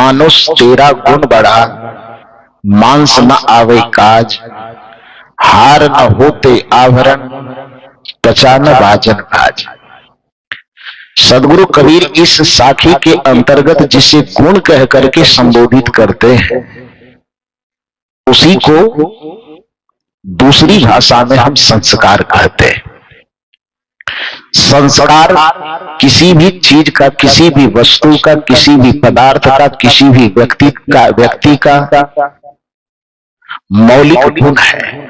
मानुष तेरा गुण बढ़ा, मांस न आवे काज, हार न होते आवरण, त्वचा न बाजन काज। सदगुरु कबीर इस साखी के अंतर्गत जिसे गुण कह करके संबोधित करते हैं, उसी को दूसरी भाषा में हम संस्कार कहते हैं। संस्कार किसी भी चीज का, किसी भी वस्तु का, किसी भी पदार्थ का, किसी भी व्यक्ति का मौलिक गुण है।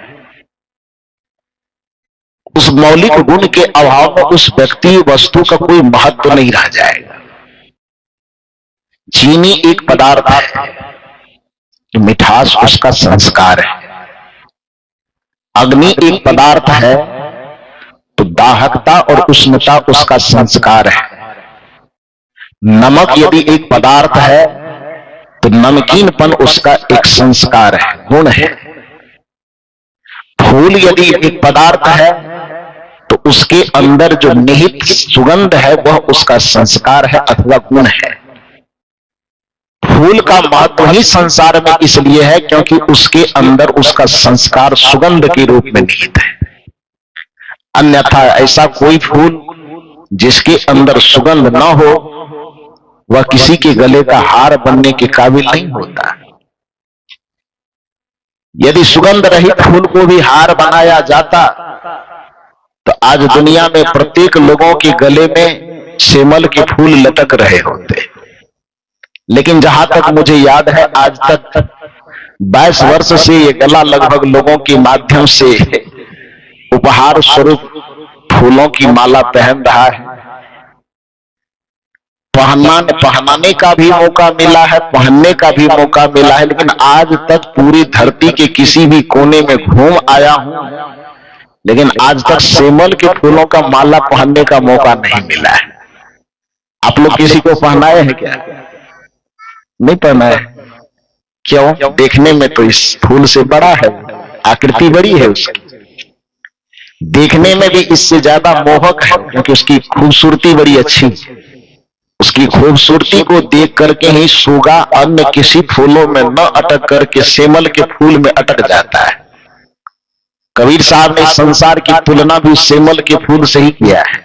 उस मौलिक गुण के अभाव में उस व्यक्ति वस्तु का कोई महत्व नहीं रह जाएगा। चीनी एक पदार्थ है, मिठास उसका संस्कार है। अग्नि एक पदार्थ है, तो दाहकता और उष्णता उसका संस्कार है। नमक यदि एक पदार्थ है, तो नमकीनपन उसका एक संस्कार है, गुण है। फूल यदि एक पदार्थ है, तो उसके अंदर जो निहित सुगंध है वह उसका संस्कार है अथवा गुण है। फूल का महत्व ही संसार में इसलिए है क्योंकि उसके अंदर उसका संस्कार सुगंध के रूप में निहित है। अन्यथा ऐसा कोई फूल जिसके अंदर सुगंध न हो, वह किसी के गले का हार बनने के काबिल नहीं होता। यदि सुगंध रहित फूल को भी हार बनाया जाता, तो आज दुनिया में प्रत्येक लोगों के गले में सेमल के फूल लटक रहे होते। लेकिन जहां तक मुझे याद है, आज तक 22 वर्ष से ये गला लगभग लोगों के माध्यम से उपहार स्वरूप फूलों की माला पहन रहा है। पहनाने का भी मौका मिला है, पहनने का भी मौका मिला है, लेकिन आज तक पूरी धरती के किसी भी कोने में घूम आया हूं, लेकिन आज तक सेमल के फूलों का माला पहनने का मौका नहीं मिला है। आप लोग किसी को पहनाए हैं क्या? नहीं पहनाए। क्यों? देखने में तो इस फूल से बड़ा है, आकृति बड़ी है उसकी, देखने में भी इससे ज्यादा मोहक है क्योंकि उसकी खूबसूरती बड़ी अच्छी है। उसकी खूबसूरती को देख करके ही सुगा अन्य किसी फूलों में न अटक करके सेमल के फूल में अटक जाता है। कबीर साहब ने संसार की तुलना भी सेमल के फूल से ही किया है।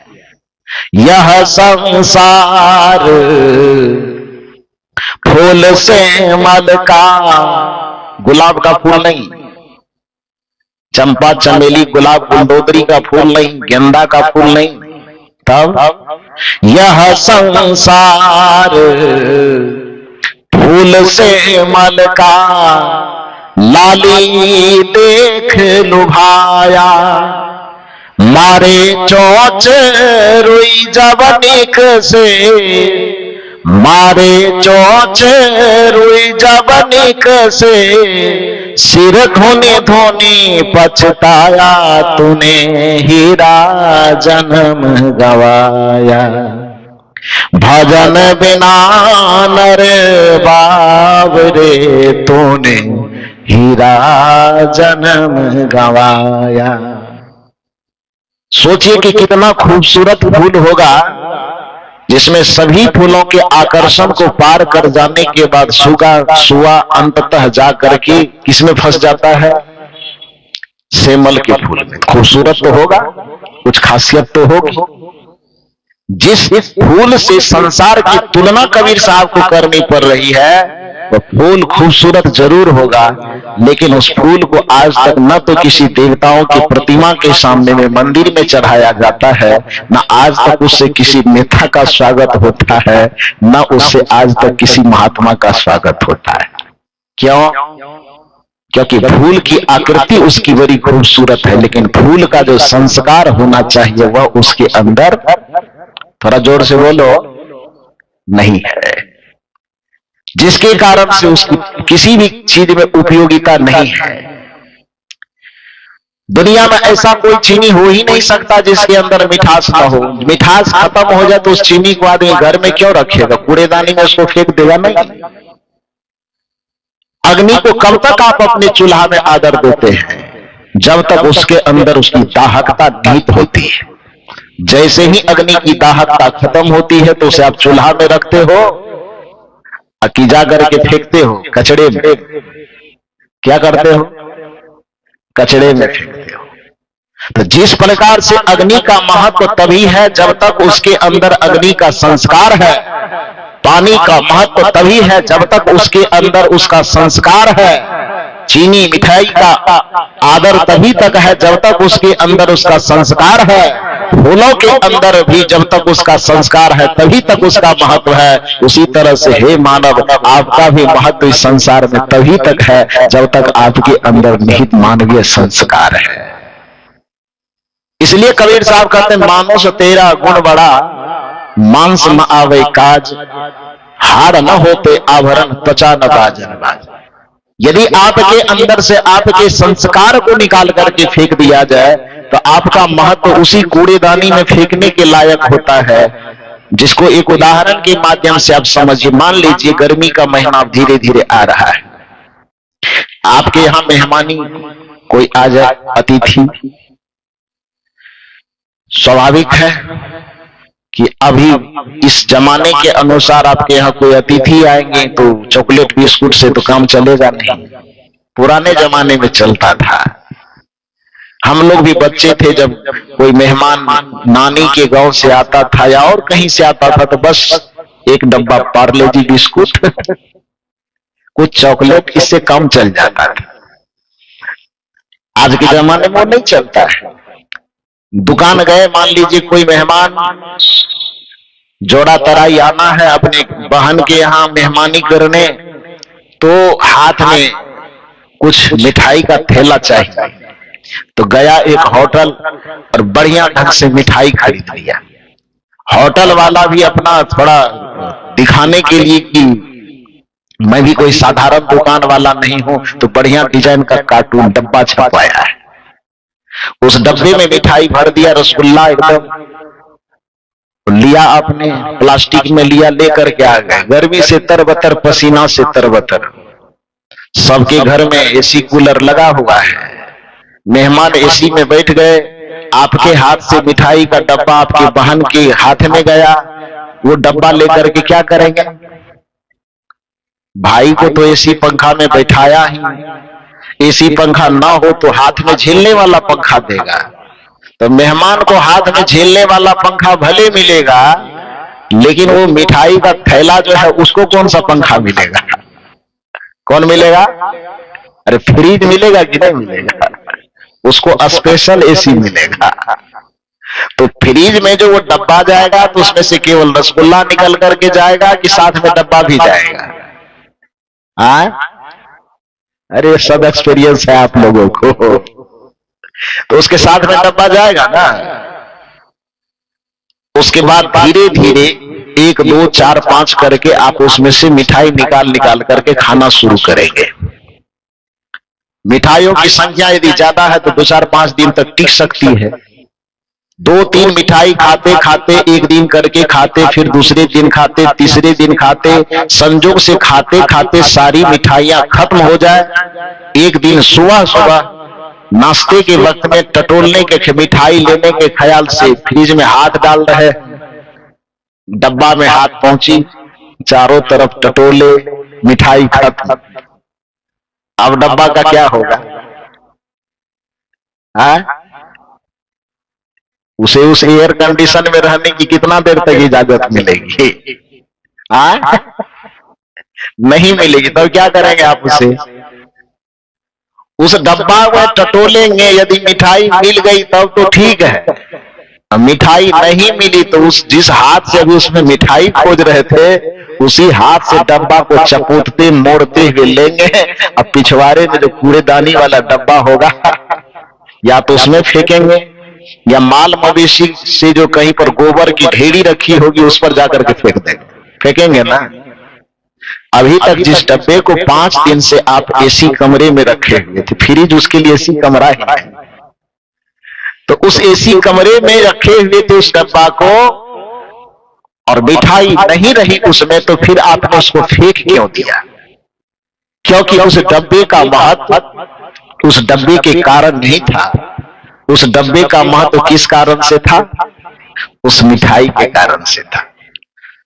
यह संसार फूल सेमल का, गुलाब का फूल नहीं, चंपा चमेली गुलाब गुलदोदरी का फूल नहीं, गेंदा का फूल नहीं। तब यह संसार फूल सेमल का, लाली देख लुभाया, मारे चोच रुई जवनिक से, मारे चोच रुई जवनिक से, सिर धोने धोने पछताया, तूने हीरा जन्म गवाया। भजन बिना नर बाबरे, तूने हीरा जन्म गवाया। सोचिए कि कितना खूबसूरत फूल होगा जिसमें सभी फूलों के आकर्षण को पार कर जाने के बाद सुआ अंततः जा करके किसमें फंस जाता है? सेमल के फूल में। खूबसूरत तो होगा, कुछ खासियत तो होगी। जिस फूल से संसार की तुलना कबीर साहब को करनी पड़ रही है, वह फूल खूबसूरत जरूर होगा, लेकिन उस फूल को आज तक न तो किसी देवताओं की प्रतिमा के सामने में मंदिर में चढ़ाया जाता है, न आज तक उससे किसी नेता का स्वागत होता है, न उससे आज तक किसी महात्मा का स्वागत होता है। क्यों? क्योंकि फूल की आकृति उसकी बड़ी खूबसूरत है, लेकिन फूल का जो संस्कार होना चाहिए वह उसके अंदर, थोड़ा जोर से बोलो, नहीं है। जिसके कारण से उसकी किसी भी चीज में उपयोगिता नहीं है। दुनिया में ऐसा कोई चीनी हो ही नहीं सकता जिसके अंदर मिठास ना हो। मिठास खत्म हो जाए तो उस चीनी को आदमी घर में क्यों रखेगा? कूड़ेदानी में उसको फेंक देगा नहीं। अग्नि को कब तक आप अपने चूल्हा में आदर देते हैं? जब तक उसके अंदर उसकी दाहकता निहित होती है। जैसे ही अग्नि की दाहकता खत्म होती है तो उसे आप चूल्हा में रखते हो, अकीजा करके फेंकते हो कचड़े में, क्या करते हो? कचड़े में फेंकते हो। तो जिस प्रकार से अग्नि का महत्व तभी है जब तक उसके अंदर अग्नि का संस्कार है, पानी का महत्व तभी है जब तक उसके अंदर उसका संस्कार है, चीनी मिठाई का आदर तभी तक है जब तक उसके अंदर उसका संस्कार है, फूलों के अंदर भी जब तक उसका संस्कार है तभी तक उसका महत्व है। उसी तरह से हे मानव, आपका भी महत्व इस संसार में तभी तक है जब तक आपके अंदर निहित मानवीय संस्कार है। इसलिए कबीर साहब कहते हैं, मानुष तेरा गुण बड़ा, मांस न आवे काज, हार न होते आभरण, त्वचा न बाजन बाज। यदि आपके अंदर से आपके संस्कार को निकाल करके फेंक दिया जाए तो आपका महत्व उसी कूड़ेदानी में फेंकने के लायक होता है। जिसको एक उदाहरण के माध्यम से आप समझिए। मान लीजिए गर्मी का महीना धीरे धीरे आ रहा है, आपके यहां मेहमानी कोई आ जाए, अतिथि, स्वाभाविक है कि अभी इस जमाने के अनुसार आपके यहाँ कोई अतिथि आएंगे तो चॉकलेट बिस्कुट से तो काम चलेगा नहीं। पुराने जमाने में चलता था। हम लोग भी बच्चे थे जब कोई मेहमान नानी के गांव से आता था या और कहीं से आता था तो बस एक डब्बा पार्ले जी बिस्कुट कुछ चॉकलेट, इससे काम चल जाता था। आज के जमाने में वो नहीं चलता है। दुकान गए, मान लीजिए कोई मेहमान जोड़ा तराई आना है अपने बहन के यहाँ मेहमानी करने, तो हाथ में कुछ मिठाई का थैला चाहिए। तो गया एक होटल और बढ़िया ढंग से मिठाई खरीद लिया। होटल वाला भी अपना थोड़ा दिखाने के लिए कि मैं भी कोई साधारण दुकान वाला नहीं हूं, तो बढ़िया डिजाइन का कार्टून डब्बा छपवाया है। उस डब्बे में मिठाई भर दिया, रसगुल्ला एकदम लिया, आपने प्लास्टिक में लिया, लेकर के आ गए। गर्मी से तरबतर, पसीना से तरबतर। सबके घर में एसी कूलर लगा हुआ है, मेहमान एसी में बैठ गए। आपके हाथ से मिठाई का डब्बा आपकी बहन के हाथ में गया, वो डब्बा लेकर के क्या करेंगे? भाई को तो एसी पंखा में बैठाया ही, एसी पंखा ना हो तो हाथ में झेलने वाला पंखा देगा। तो मेहमान को हाथ में झेलने वाला पंखा भले मिलेगा, लेकिन वो मिठाई का थैला जो है उसको कौन सा पंखा मिलेगा? कौन मिलेगा? अरे फ्रिज मिलेगा कि नहीं मिलेगा? उसको स्पेशल एसी मिलेगा। तो फ्रिज में जो वो डब्बा जाएगा तो उसमें से केवल रसगुल्ला निकल करके जाएगा कि साथ में डब्बा भी जाएगा? अरे सब एक्सपीरियंस है आप लोगों को। तो उसके साथ में डब्बा जाएगा ना। उसके बाद धीरे धीरे 1 2 4 5 करके आप उसमें से मिठाई निकाल करके खाना शुरू करेंगे। मिठाइयों की संख्या यदि ज्यादा है तो 2 4 5 दिन तक टिक सकती है। 2 3 मिठाई खाते खाते, एक दिन करके खाते, फिर दूसरे दिन खाते, तीसरे दिन खाते, संजोग से खाते खाते सारी मिठाइयां खत्म हो जाए। एक दिन सुबह सुबह नाश्ते के वक्त में टटोलने के, मिठाई लेने के ख्याल से फ्रिज में हाथ डाल रहे, डब्बा में हाथ पहुंची, चारों तरफ टटोले, मिठाई खत्म। अब डब्बा का क्या होगा? उसे उस एयर कंडीशन में रहने की कितना देर तक इजाजत मिलेगी? नहीं मिलेगी। तो क्या करेंगे आप उसे? उस डब्बा में टटोलेंगे। यदि मिठाई मिल गई तब तो ठीक है, मिठाई नहीं मिली तो उस जिस हाथ से अभी उसमें मिठाई खोज रहे थे उसी हाथ से डब्बा को चपोतते मोड़ते हुए लेंगे। अब पिछवाड़े में जो कूड़ेदानी वाला डब्बा होगा या तो उसमें फेंकेंगे या माल मवेशी से जो कहीं पर गोबर की ढेरी रखी होगी उस पर जाकर के फेंक देंगे। फेंकेंगे ना। अभी तक जिस डब्बे को 5 दिन से आप एसी कमरे में रखे हुए थे, फ्रिज उसके लिए एसी कमरा ही है, तो उस एसी कमरे में रखे हुए थे उस डब्बा को, और मिठाई नहीं रही उसमें, तो फिर आपने उसको फेंक क्यों दिया? क्योंकि उस डब्बे का महत्व उस डब्बे के कारण नहीं था। उस डब्बे का महत्व किस कारण से था? उस मिठाई के कारण से था।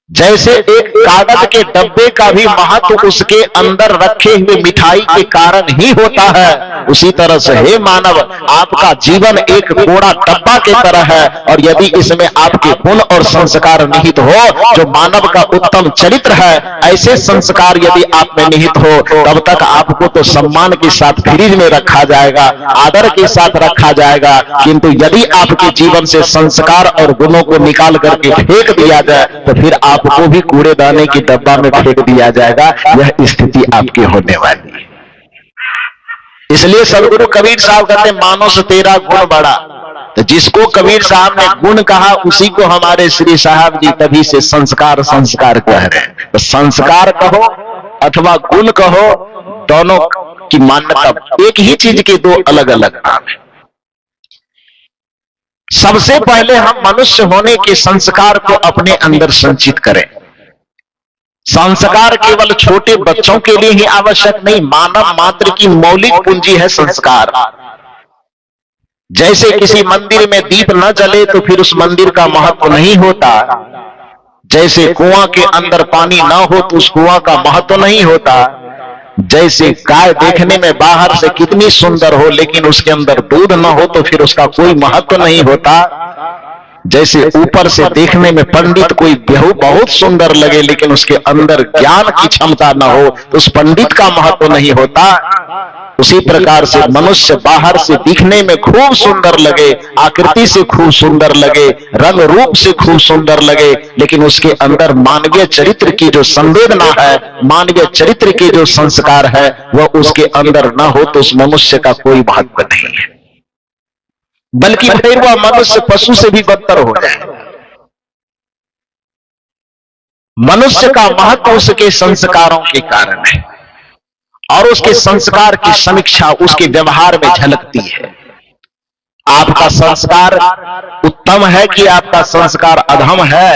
जैसे एक कागज के डब्बे का भी महत्व उसके अंदर रखे हुए मिठाई के कारण ही होता है, उसी तरह से हे मानव, आपका जीवन एक कोड़ा डब्बा के तरह है, और यदि इसमें आपके गुण और संस्कार निहित हो, जो मानव का उत्तम चरित्र है, ऐसे संस्कार यदि आप में निहित हो, तब तक आपको तो सम्मान के साथ फ्रिज में रखा जाएगा, आदर के साथ रखा जाएगा। किंतु यदि आपके जीवन से संस्कार और गुणों को निकाल करके फेंक दिया जाए, तो फिर आपको भी कूड़ेदाने की डब्बा में फेंक दिया जाएगा। यह स्थिति आपकी होने वाली है। इसलिए सदगुरु कबीर साहब कहते हैं, मानुष तेरा गुण बड़ा। तो जिसको कबीर साहब ने गुण कहा, उसी को हमारे श्री साहब जी तभी से संस्कार संस्कार कह रहे हैं। तो संस्कार कहो अथवा गुण कहो, दोनों की मान्यता एक ही चीज के दो अलग अलग नाम है। सबसे पहले हम मनुष्य होने के संस्कार को अपने अंदर संचित करें। संस्कार केवल छोटे बच्चों के लिए ही आवश्यक नहीं, मानव मात्र की मौलिक पूंजी है संस्कार। जैसे किसी मंदिर में दीप न जले तो फिर उस मंदिर का महत्व नहीं होता, जैसे कुआं के अंदर पानी न हो तो उस कुआं का महत्व नहीं होता, जैसे गाय देखने में बाहर से कितनी सुंदर हो लेकिन उसके अंदर दूध न हो तो फिर उसका कोई महत्व नहीं होता, जैसे ऊपर से देखने में पंडित कोई बहुत सुंदर लगे लेकिन उसके अंदर ज्ञान की क्षमता न हो तो उस पंडित का महत्व नहीं होता, उसी प्रकार से मनुष्य बाहर से दिखने में खूब सुंदर लगे, आकृति से खूब सुंदर लगे, रंग रूप से खूब सुंदर लगे, लेकिन उसके अंदर मानवीय चरित्र की जो संवेदना है, मानवीय चरित्र के जो संस्कार है, वह उसके अंदर न हो तो उस मनुष्य का कोई महत्व नहीं है, बल्कि फिर वह मनुष्य पशु से भी बदतर हो जाए। मनुष्य का महत्व उसके संस्कारों के कारण है, और उसके संस्कार की समीक्षा उसके व्यवहार में झलकती है। आपका संस्कार उत्तम है कि आपका संस्कार अधम है,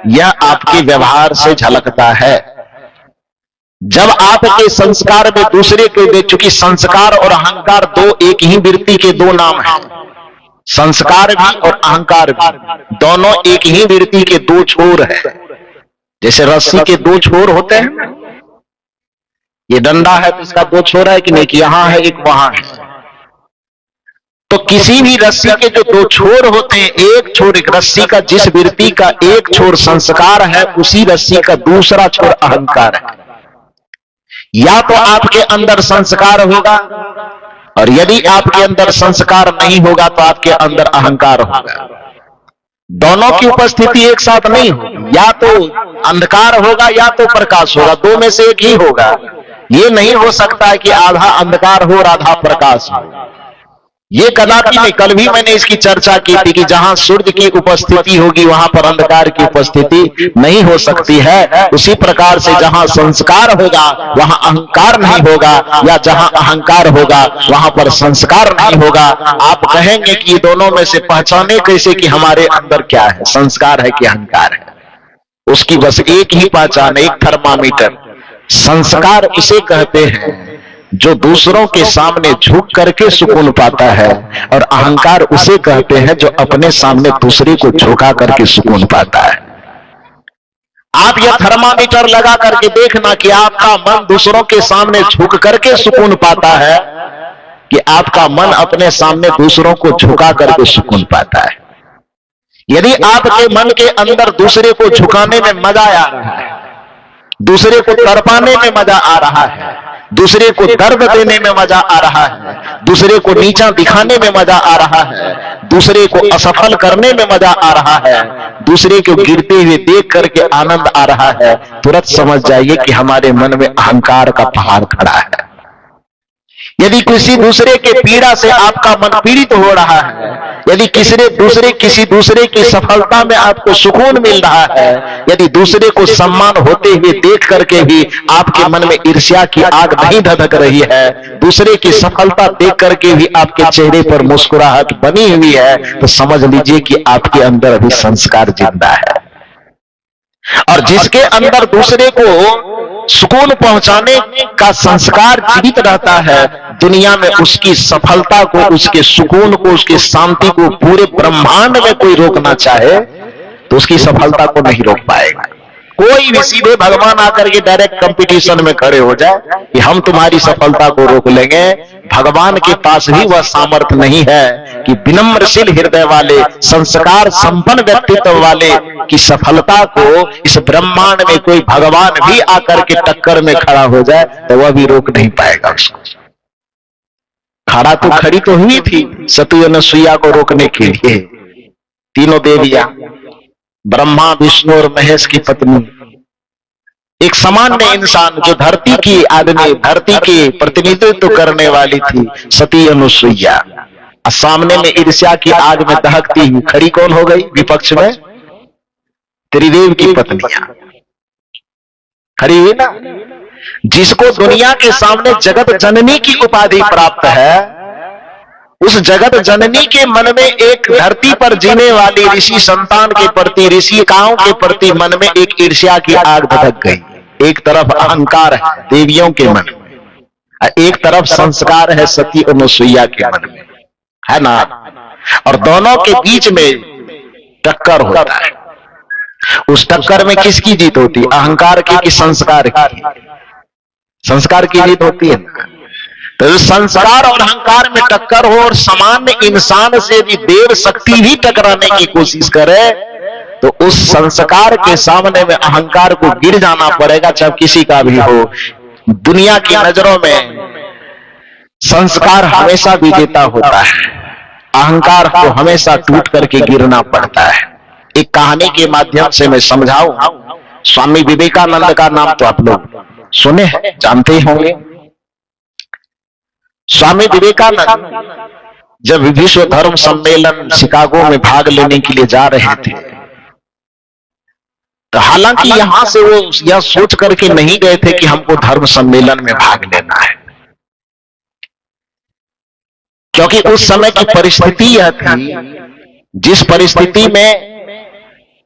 यह आपके व्यवहार से झलकता है। जब आपके संस्कार में दूसरे के, चूंकि संस्कार और अहंकार दो एक ही वृत्ति के दो नाम हैं, संस्कार भी और अहंकार भी दोनों एक ही वृत्ति के दो छोर हैं। जैसे रस्सी के दो छोर होते हैं, ये डंडा है तो इसका दो छोर है कि नहीं, कि यहां है एक वहां है। तो किसी भी रस्सी के जो दो छोर होते हैं, एक छोर, एक रस्सी का जिस वृत्ति का एक छोर संस्कार है, उसी रस्सी का दूसरा छोर अहंकार है। या तो आपके अंदर संस्कार होगा, और यदि आपके अंदर संस्कार नहीं होगा तो आपके अंदर अहंकार होगा। दोनों की उपस्थिति एक साथ नहीं होगी, या तो अंधकार होगा या तो प्रकाश होगा, दो में से एक ही होगा। ये नहीं हो सकता है कि आधा अंधकार हो और आधा प्रकाश हो, ये कदापि नहीं। कल भी मैंने इसकी चर्चा की थी कि जहां सूर्य की उपस्थिति होगी वहां पर अंधकार की उपस्थिति नहीं हो सकती है। उसी प्रकार से जहां संस्कार होगा वहां अहंकार नहीं होगा, या जहां अहंकार होगा वहां पर संस्कार नहीं होगा। आप कहेंगे कि दोनों में से पहचाने कैसे कि हमारे अंदर क्या है, संस्कार है कि अहंकार है? उसकी बस एक ही पहचान, एक थर्मामीटर। संस्कार उसे कहते हैं जो दूसरों के सामने झुक करके सुकून पाता है, और अहंकार उसे कहते हैं जो अपने सामने दूसरे को झुका करके सुकून पाता है। आप यह थर्मामीटर लगा करके देखना कि आपका मन दूसरों के सामने झुक करके सुकून पाता है कि आपका मन अपने सामने दूसरों को झुका करके सुकून पाता है। यदि आपके मन के अंदर दूसरे को झुकाने में मजा आ रहा है, दूसरे को तड़पाने में मजा आ रहा है, दूसरे को दर्द देने में मजा आ रहा है, दूसरे को नीचा दिखाने में मजा आ रहा है, दूसरे को असफल करने में मजा आ रहा है, दूसरे को गिरते हुए देख करके आनंद आ रहा है, तुरंत समझ जाइए कि हमारे मन में अहंकार का पहाड़ खड़ा है। यदि किसी दूसरे के पीड़ा से आपका मन पीड़ित हो रहा है, यदि किसी दूसरे की सफलता में आपको सुकून मिल रहा है, यदि दूसरे को सम्मान होते हुए देख करके भी आपके मन में ईर्ष्या की आग नहीं धधक रही है, दूसरे की सफलता देख करके भी आपके चेहरे पर मुस्कुराहट बनी हुई है, तो समझ लीजिए कि आपके अंदर अभी संस्कार जिंदा है। और जिसके अंदर दूसरे को सुकून पहुंचाने का संस्कार जीवित रहता है, दुनिया में उसकी सफलता को, उसके सुकून को, उसकी शांति को, पूरे ब्रह्मांड में कोई रोकना चाहे तो उसकी सफलता को नहीं रोक पाएगा। कोई भी सीधे भगवान आकर के डायरेक्ट कंपटीशन में खड़े हो जाए कि हम तुम्हारी सफलता को रोक लेंगे, भगवान के पास भी वह सामर्थ्य नहीं है कि विनम्रशील हृदय वाले, संस्कार संपन्न व्यक्तित्व वाले की सफलता को इस ब्रह्मांड में कोई भगवान भी आकर के टक्कर में खड़ा हो जाए तो वह भी रोक नहीं पाएगा उसको। खड़ी तो हुई थी सती अनसुईया को रोकने के लिए, तीनों देवियां, ब्रह्मा विष्णु और महेश की पत्नी, एक सामान्य इंसान जो धरती की आदमी, धरती के प्रतिनिधित्व करने वाली थी सती अनुसुईया, सामने में ईर्ष्या की आग में दहकती हुई खड़ी कौन हो गई विपक्ष में? त्रिदेव की पत्नियां खड़ी हुई ना। जिसको दुनिया के सामने जगत जननी की उपाधि प्राप्त है, उस जगत जननी के मन में एक धरती पर जीने वाली ऋषि संतान के प्रति, ऋषिकाओं के प्रति मन में एक ईर्ष्या की आग धधक गई। एक तरफ अहंकार है देवियों के मन में, एक तरफ संस्कार है सती अनुसुईया के मन में, है ना। और दोनों के बीच में टक्कर होता है। उस टक्कर में किसकी जीत होती है? अहंकार की कि संस्कार की? संस्कार की जीत होती है। तो संस्कार और अहंकार में टक्कर हो और सामान्य इंसान से भी देव शक्ति भी टकराने की कोशिश करे तो उस संस्कार के सामने में अहंकार को गिर जाना पड़ेगा, चाहे किसी का भी हो। दुनिया की नजरों में संस्कार हमेशा विजेता होता है, अहंकार को हमेशा टूट करके गिरना पड़ता है। एक कहानी के माध्यम से मैं समझाऊं। स्वामी विवेकानंद का नाम तो आप लोग सुने हैं, जानते ही होंगे। स्वामी विवेकानंद जब विश्व धर्म सम्मेलन शिकागो में भाग लेने के लिए जा रहे थे, तो हालांकि यहां से वो यह सोच करके नहीं गए थे कि हमको धर्म सम्मेलन में भाग लेना है, क्योंकि उस समय की परिस्थिति यह थी, जिस परिस्थिति में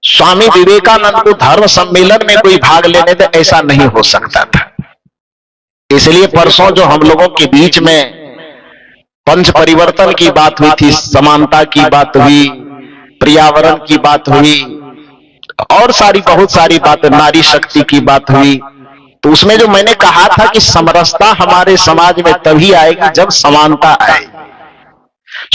स्वामी विवेकानंद को धर्म सम्मेलन में कोई भाग लेने दे, ऐसा नहीं हो सकता था। इसलिए परसों जो हम लोगों के बीच में पंच परिवर्तन की बात हुई थी, समानता की बात हुई, पर्यावरण की बात हुई और बहुत सारी बातें, नारी शक्ति की बात हुई, तो उसमें जो मैंने कहा था कि समरसता हमारे समाज में तभी आएगी जब समानता आएगी।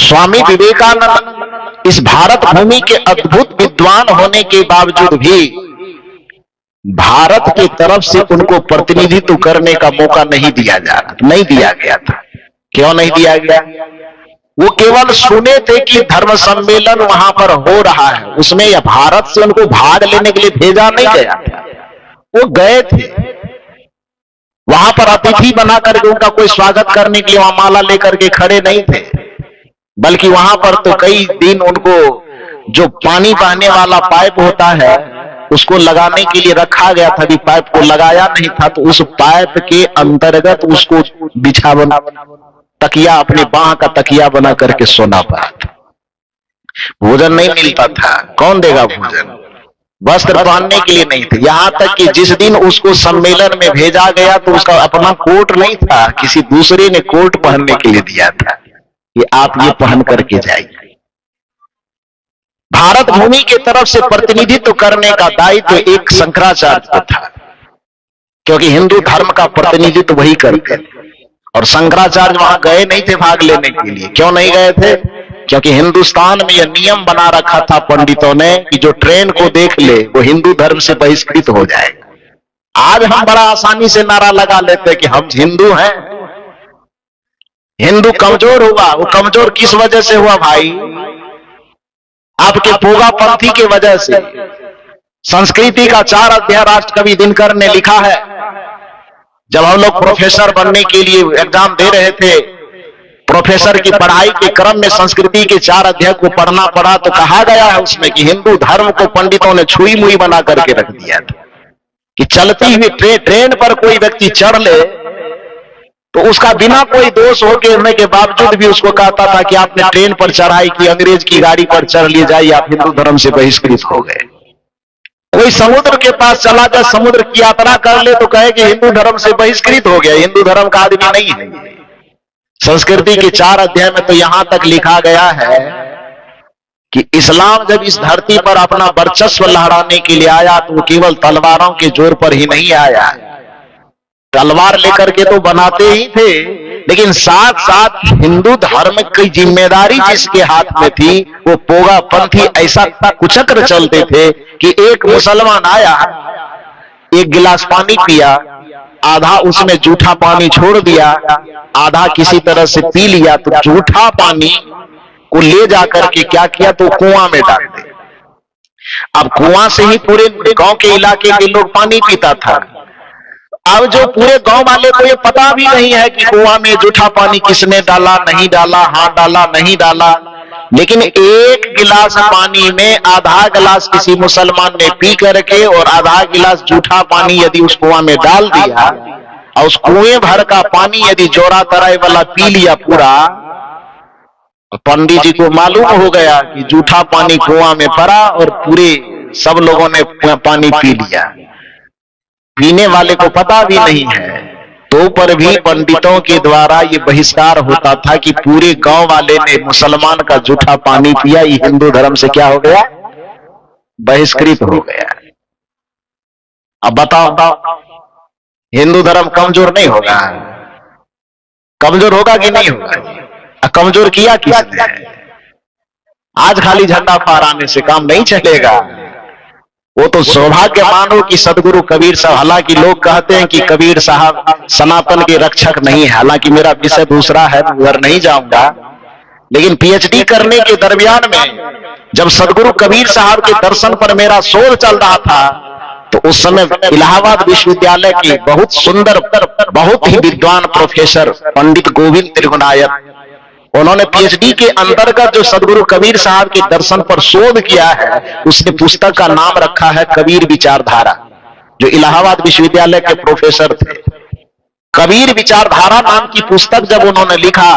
स्वामी विवेकानंद इस भारत भूमि के अद्भुत विद्वान होने के बावजूद भी भारत की तरफ से उनको प्रतिनिधित्व करने का मौका नहीं दिया गया था। क्यों नहीं दिया गया? वो केवल सुने थे कि धर्म सम्मेलन वहां पर हो रहा है, उसमें या भारत से उनको भाग लेने के लिए भेजा नहीं गया था। वो गए थे वहां पर अतिथि बना करके, उनका कोई स्वागत करने के लिए वहां माला लेकर के खड़े नहीं थे, बल्कि वहां पर तो कई दिन उनको जो पानी बहने वाला पाइप होता है उसको लगाने के लिए रखा गया था। भी पाइप को लगाया नहीं था तो उस पाइप के अंतर्गत उसको बिछावन, तकिया, अपने बाह का तकिया बना करके सोना पड़ा था। भोजन नहीं मिलता था, कौन देगा भोजन? वस्त्र पहनने के लिए नहीं थे। यहां तक कि जिस दिन उसको सम्मेलन में भेजा गया तो उसका अपना कोट नहीं था, किसी दूसरे ने कोट पहनने के लिए दिया था कि आप ये पहन करके जाइए। भारत भूमि की तरफ से प्रतिनिधित्व करने का दायित्व एक शंकराचार्य को था, क्योंकि हिंदू धर्म का प्रतिनिधित्व वही करते थे। और शंकराचार्य वहां गए नहीं थे भाग लेने के लिए। क्यों नहीं गए थे? क्योंकि हिंदुस्तान में यह नियम बना रखा था पंडितों ने कि जो ट्रेन को देख ले वो हिंदू धर्म से बहिष्कृत हो जाएगा। आज हम बड़ा आसानी से नारा लगा लेते हैं कि हम हिंदू हैं। हिंदू कमजोर हुआ, वो कमजोर किस वजह से हुआ भाई? आपके पोगा पंथी के वजह से। संस्कृति का 4 अध्याय राष्ट्रकवि दिनकर ने लिखा है। जब हम लोग प्रोफेसर बनने के लिए एग्जाम दे रहे थे, प्रोफेसर की पढ़ाई के क्रम में संस्कृति के 4 अध्याय को पढ़ना पड़ा, तो कहा गया है उसमें कि हिंदू धर्म को पंडितों ने छुई मुई बना करके रख दिया था कि चलती हुई ट्रेन पर कोई व्यक्ति चढ़ ले तो उसका बिना कोई दोष होने के बावजूद भी उसको कहता था कि आपने ट्रेन पर चढ़ाई की, अंग्रेज की गाड़ी पर चढ़ लिए जाइए, आप हिंदू धर्म से बहिष्कृत हो गए। कोई समुद्र के पास चला जाए, समुद्र की यात्रा कर ले तो कहे कि हिंदू धर्म से बहिष्कृत हो गया, हिंदू धर्म का आदमी नहीं है। संस्कृति के 4 अध्याय में तो यहां तक लिखा गया है कि इस्लाम जब इस धरती पर अपना वर्चस्व लहराने के लिए आया तो वो केवल तलवारों के जोर पर ही नहीं आया। तलवार लेकर के तो बनाते ही थे, लेकिन साथ साथ हिंदू धर्म की जिम्मेदारी जिसके हाथ में थी वो पोगापंथी ऐसा कुचक्र चलते थे कि एक मुसलमान आया, एक गिलास पानी पिया, आधा उसमें जूठा पानी छोड़ दिया, आधा किसी तरह से पी लिया, तो जूठा पानी को ले जाकर के क्या किया, तो कुआं में डाल दे। अब कुआं से ही पूरे गांव के इलाके के लोग पानी पीता था। अब जो पूरे गांव वाले को ये पता भी नहीं है कि कुआं में जूठा पानी किसने डाला, नहीं डाला, हाँ डाला, नहीं डाला, लेकिन एक गिलास पानी में आधा गिलास किसी मुसलमान ने पी करके और आधा गिलास जूठा पानी यदि उस कुआं में डाल दिया और उस कुएं भर का पानी यदि जोरा तराई वाला पी लिया पूरा, पंडित जी को मालूम हो गया कि जूठा पानी कुआं में पड़ा और पूरे सब लोगों ने पानी पी लिया। पीने वाले को पता भी नहीं है, तो पर भी पंडितों के द्वारा ये बहिष्कार होता था कि पूरे गांव वाले ने मुसलमान का जूठा पानी पिया, ये हिंदू धर्म से क्या हो गया, बहिष्कृत हो गया। अब बताओ हिंदू धर्म कमजोर नहीं होगा? कमजोर होगा कि नहीं होगा? कमजोर किया किसने? आज खाली झंडा फहराने से काम नहीं चलेगा। वो तो सौभाग्य मानो कि सदगुरु कबीर साहब, हालांकि लोग कहते हैं कि कबीर साहब सनातन के रक्षक नहीं है, हालांकि मेरा विषय दूसरा है, उधर नहीं जाऊंगा, लेकिन पीएचडी करने के दरमियान में जब सदगुरु कबीर साहब के दर्शन पर मेरा शोध चल रहा था, तो उस समय इलाहाबाद विश्वविद्यालय के बहुत सुंदर, बहुत ही विद्वान प्रोफेसर पंडित गोविंद त्रिगुणायत, उन्होंने पीएचडी के अंतर्गत जो सदगुरु कबीर साहब के दर्शन पर शोध किया है, उसने पुस्तक का नाम रखा है कबीर विचारधारा। जो इलाहाबाद विश्वविद्यालय के प्रोफेसर थे, कबीर विचारधारा नाम की पुस्तक जब उन्होंने लिखा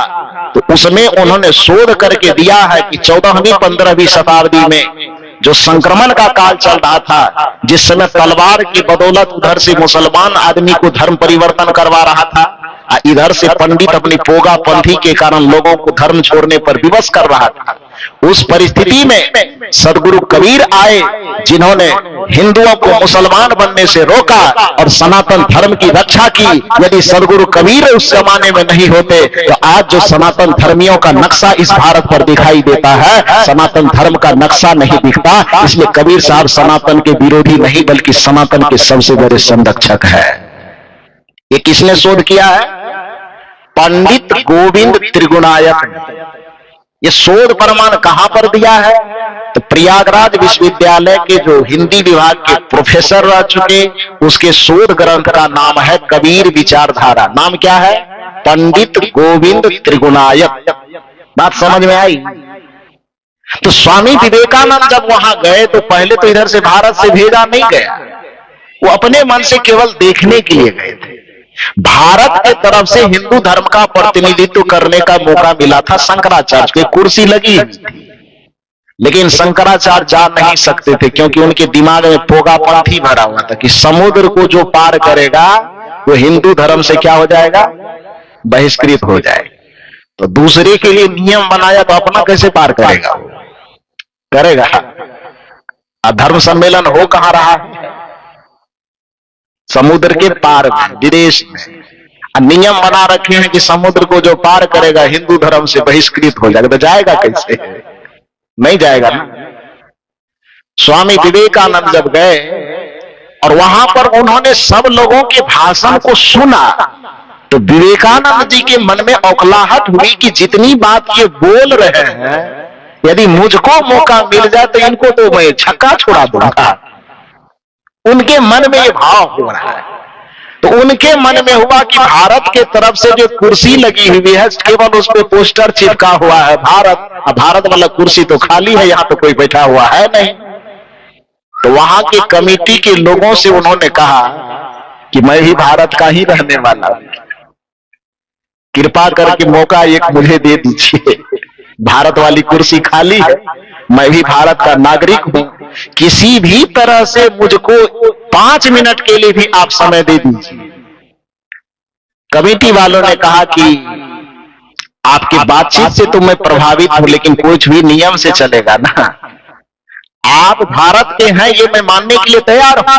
तो उसमें उन्होंने शोध करके दिया है कि 14वीं 15वीं शताब्दी में जो संक्रमण का काल चल रहा था, जिस समय तलवार की बदौलत उधर से मुसलमान आदमी को धर्म परिवर्तन करवा रहा था, इधर से पंडित अपनी पोगापंथी के कारण लोगों को धर्म छोड़ने पर विवश कर रहा था, उस परिस्थिति में सदगुरु कबीर आए, जिन्होंने हिंदुओं को मुसलमान बनने से रोका और सनातन धर्म की रक्षा की। यदि सदगुरु कबीर उस जमाने में नहीं होते तो आज जो सनातन धर्मियों का नक्शा इस भारत पर दिखाई देता है, सनातन धर्म का नक्शा नहीं दिखता। इसलिए कबीर साहब सनातन के विरोधी नहीं बल्कि सनातन के सबसे बड़े संरक्षक है। ये किसने शोध किया है? पंडित गोविंद त्रिगुणायत। ये शोध प्रमाण कहां पर दिया है? तो प्रयागराज विश्वविद्यालय के जो हिंदी विभाग के प्रोफेसर रह चुके, उसके शोध ग्रंथ का नाम है कबीर विचारधारा। नाम क्या है? पंडित गोविंद त्रिगुणायत। बात समझ में आई? तो स्वामी विवेकानंद जब वहां गए तो पहले तो इधर से भारत से भेजा नहीं गया, वो अपने मन से केवल देखने के लिए गए थे। भारत के तरफ से हिंदू धर्म का प्रतिनिधित्व करने का मौका मिला था, शंकराचार्य की कुर्सी लगी थी, लेकिन शंकराचार्य जा नहीं सकते थे क्योंकि उनके दिमाग में पोगापंथी भरा हुआ था कि समुद्र को जो पार करेगा वो हिंदू धर्म से क्या हो जाएगा? बहिष्कृत हो जाएगा। तो दूसरे के लिए नियम बनाया तो अपना कैसे पार करेगा? करेगा? धर्म सम्मेलन हो कहां रहा है? समुद्र के पार में, विदेश में। नियम बना रखे हैं कि समुद्र को जो पार करेगा हिंदू धर्म से बहिष्कृत हो जाएगा। तो जाएगा कैसे? नहीं जाएगा ना। स्वामी विवेकानंद जब गए और वहां पर उन्होंने सब लोगों के भाषण को सुना, तो विवेकानंद जी के मन में औकलाहट हुई कि जितनी बात ये बोल रहे हैं, यदि मुझको मौका मिल जाए तो इनको तो मैं छक्का छुड़ा दूंगा। उनके मन में ये भाव हो रहा है। तो उनके मन में हुआ कि भारत के तरफ से जो कुर्सी लगी हुई है, केवल उस पर पोस्टर चिपका हुआ है भारत, भारत वाला कुर्सी तो खाली है, यहां तो कोई बैठा हुआ है नहीं। तो वहां की कमेटी के लोगों से उन्होंने कहा कि मैं भी भारत का ही रहने वाला हूं, कृपा करके मौका एक मुझे दे दीजिए, भारत वाली कुर्सी खाली है, मैं भी भारत का नागरिक हूं, किसी भी तरह से मुझको 5 मिनट के लिए भी आप समय दे दीजिए। कमेटी वालों ने कहा कि आपकी बातचीत से तो मैं प्रभावित हूं, लेकिन कुछ भी नियम से चलेगा ना। आप भारत के हैं ये मैं मानने के लिए तैयार हूं,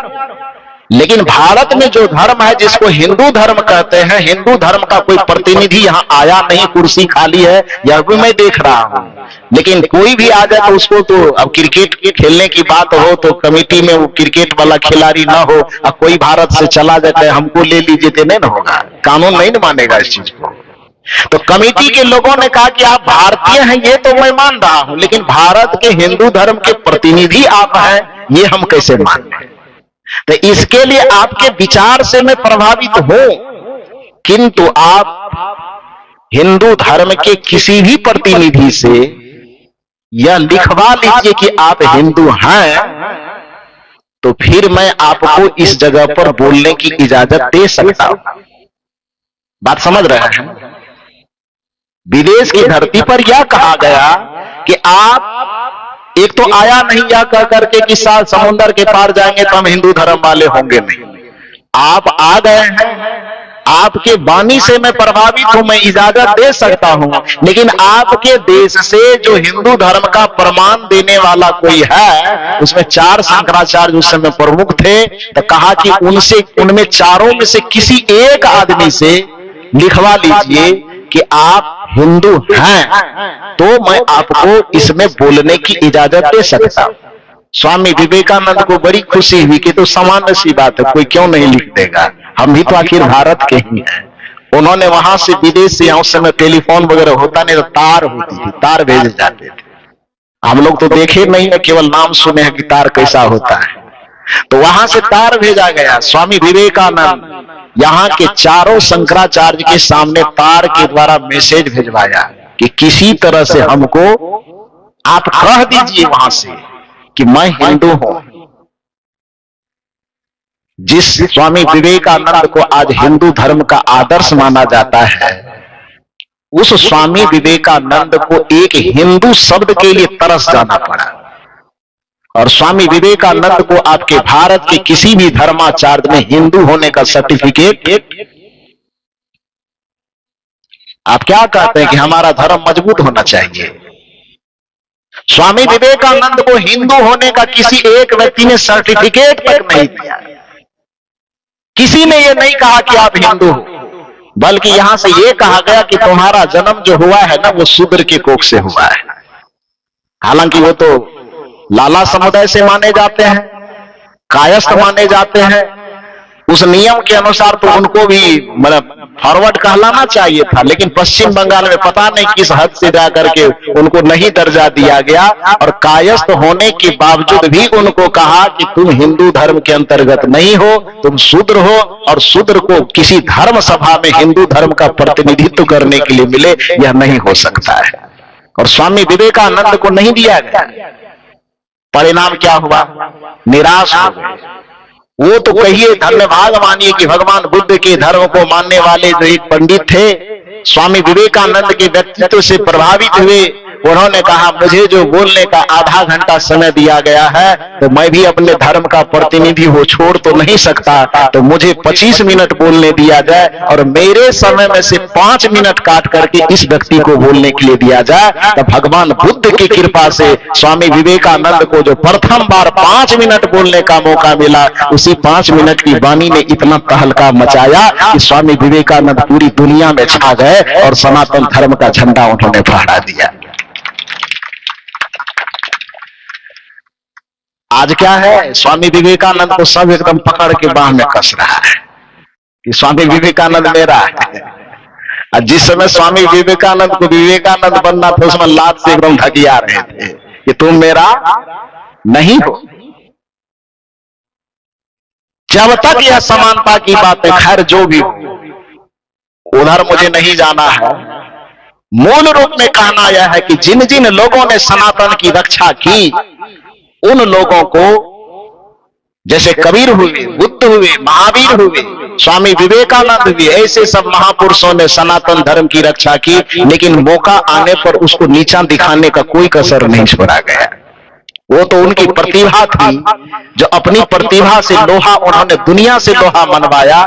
लेकिन भारत में जो धर्म है जिसको हिंदू धर्म कहते हैं, हिंदू धर्म का कोई प्रतिनिधि यहां आया नहीं, कुर्सी खाली है, यह भी मैं देख रहा हूं। लेकिन कोई भी आ जाए तो उसको तो, अब क्रिकेट खेलने की बात हो तो कमेटी में वो क्रिकेट वाला खिलाड़ी ना हो, अब कोई भारत से चला जाए हमको ले लीजिए तो नहीं ना होगा, कानून नहीं ना मानेगा इस चीज को। तो कमेटी के लोगों ने कहा कि आप भारतीय हैं ये तो मैं मान रहा हूं, लेकिन भारत के हिंदू धर्म के प्रतिनिधि आप हैं ये हम कैसे मान लें। तो इसके लिए आपके विचार से मैं प्रभावित हूं, किंतु आप हिंदू धर्म के किसी भी प्रतिनिधि से यह लिखवा लीजिए कि आप हिंदू हैं, तो फिर मैं आपको इस जगह पर बोलने की इजाजत दे सकता हूं। बात समझ रहे हैं? विदेश की धरती पर यह कहा गया कि आप एक तो आया नहीं या कह करके कि साथ समुद्र के पार जाएंगे तो हम हिंदू धर्म वाले होंगे, नहीं, आप आ गए हैं, आपके वाणी से मैं प्रभावित हूं, मैं इजाजत दे सकता हूं, लेकिन आपके देश से जो हिंदू धर्म का प्रमाण देने वाला कोई है, उसमें 4 शंकराचार्य उस समय प्रमुख थे, तो कहा कि उनमें चारों में से किसी एक आदमी से लिखवा लीजिए कि आप हिंदू हैं, तो मैं आपको इसमें बोलने की इजाजत दे सकता हूं। स्वामी विवेकानंद को बड़ी खुशी हुई कि तो सामान्य सी बात है, कोई क्यों नहीं लिख देगा, हम भी तो आखिर भारत के ही हैं। उन्होंने वहां से विदेश से, उस समय टेलीफोन वगैरह होता नहीं, तो तार होती थी, तार भेजे जाते थे। हम लोग तो देखे नहीं है, केवल नाम सुने हैं कि तार कैसा होता है। तो वहां से तार भेजा गया, स्वामी विवेकानंद यहाँ के चारों शंकराचार्य के सामने तार के द्वारा मैसेज भिजवाया कि किसी तरह से हमको आप कह दीजिए वहां से कि मैं हिंदू हूं। जिस स्वामी विवेकानंद को आज हिंदू धर्म का आदर्श माना जाता है, उस स्वामी विवेकानंद को एक हिंदू शब्द के लिए तरस जाना पड़ा, और स्वामी विवेकानंद को आपके भारत के किसी भी धर्माचार्य में हिंदू होने का सर्टिफिकेट, आप क्या कहते हैं कि हमारा धर्म मजबूत होना चाहिए। स्वामी विवेकानंद को हिंदू होने का किसी एक व्यक्ति ने सर्टिफिकेट तक नहीं दिया, किसी ने यह नहीं कहा कि आप हिंदू हो, बल्कि यहां से यह कहा गया कि तुम्हारा जन्म जो हुआ है ना वो शूद्र के कोख से हुआ है। हालांकि वो तो लाला समुदाय से माने जाते हैं, कायस्थ माने जाते हैं, उस नियम के अनुसार तो उनको भी मतलब फॉरवर्ड कहलाना चाहिए था, लेकिन पश्चिम बंगाल में पता नहीं किस हद से जाकर के उनको नहीं दर्जा दिया गया, और कायस्थ होने के बावजूद भी उनको कहा कि तुम हिंदू धर्म के अंतर्गत नहीं हो, तुम शूद्र हो, और शूद्र को किसी धर्म सभा में हिंदू धर्म का प्रतिनिधित्व करने के लिए मिले, यह नहीं हो सकता है। और स्वामी विवेकानंद को नहीं दिया गया। परिणाम क्या हुआ? निराश हो गए। वो तो कहिए धन्यवाद मानिए कि भगवान बुद्ध के धर्म को मानने वाले जो एक पंडित थे, स्वामी विवेकानंद के व्यक्तित्व से प्रभावित हुए। उन्होंने कहा मुझे जो बोलने का आधा घंटा समय दिया गया है, तो मैं भी अपने धर्म का प्रतिनिधि हो छोड़ तो नहीं सकता, तो मुझे 25 मिनट बोलने दिया जाए, और मेरे समय में से 5 मिनट काट करके इस व्यक्ति को बोलने के लिए दिया जाए। तो भगवान बुद्ध की कृपा से स्वामी विवेकानंद को जो प्रथम बार 5 मिनट बोलने का मौका मिला, उसी 5 मिनट की वाणी ने इतना तहलका मचाया कि स्वामी विवेकानंद पूरी दुनिया में छा गए और सनातन धर्म का झंडा उन्होंने फहरा दिया। आज क्या है, स्वामी विवेकानंद को सब एकदम पकड़ के बाह में कस रहा है कि स्वामी विवेकानंद मेरा है। और जिस समय स्वामी विवेकानंद को विवेकानंद बनना था, उसमें लात से एकदम धकिया रहे थे कि तुम मेरा नहीं हो। जब तक यह समानता की बात है, खैर जो भी हो, उधर मुझे नहीं जाना है। मूल रूप में कहना यह है कि जिन जिन लोगों ने सनातन की रक्षा की, उन लोगों को, जैसे कबीर हुए, बुद्ध हुए, महावीर हुए, स्वामी विवेकानंद हुए, ऐसे सब महापुरुषों ने सनातन धर्म की रक्षा की, लेकिन मौका आने पर उसको नीचा दिखाने का कोई कसर नहीं छोड़ा गया। वो तो उनकी प्रतिभा थी, जो अपनी प्रतिभा से लोहा, उन्होंने दुनिया से लोहा मनवाया,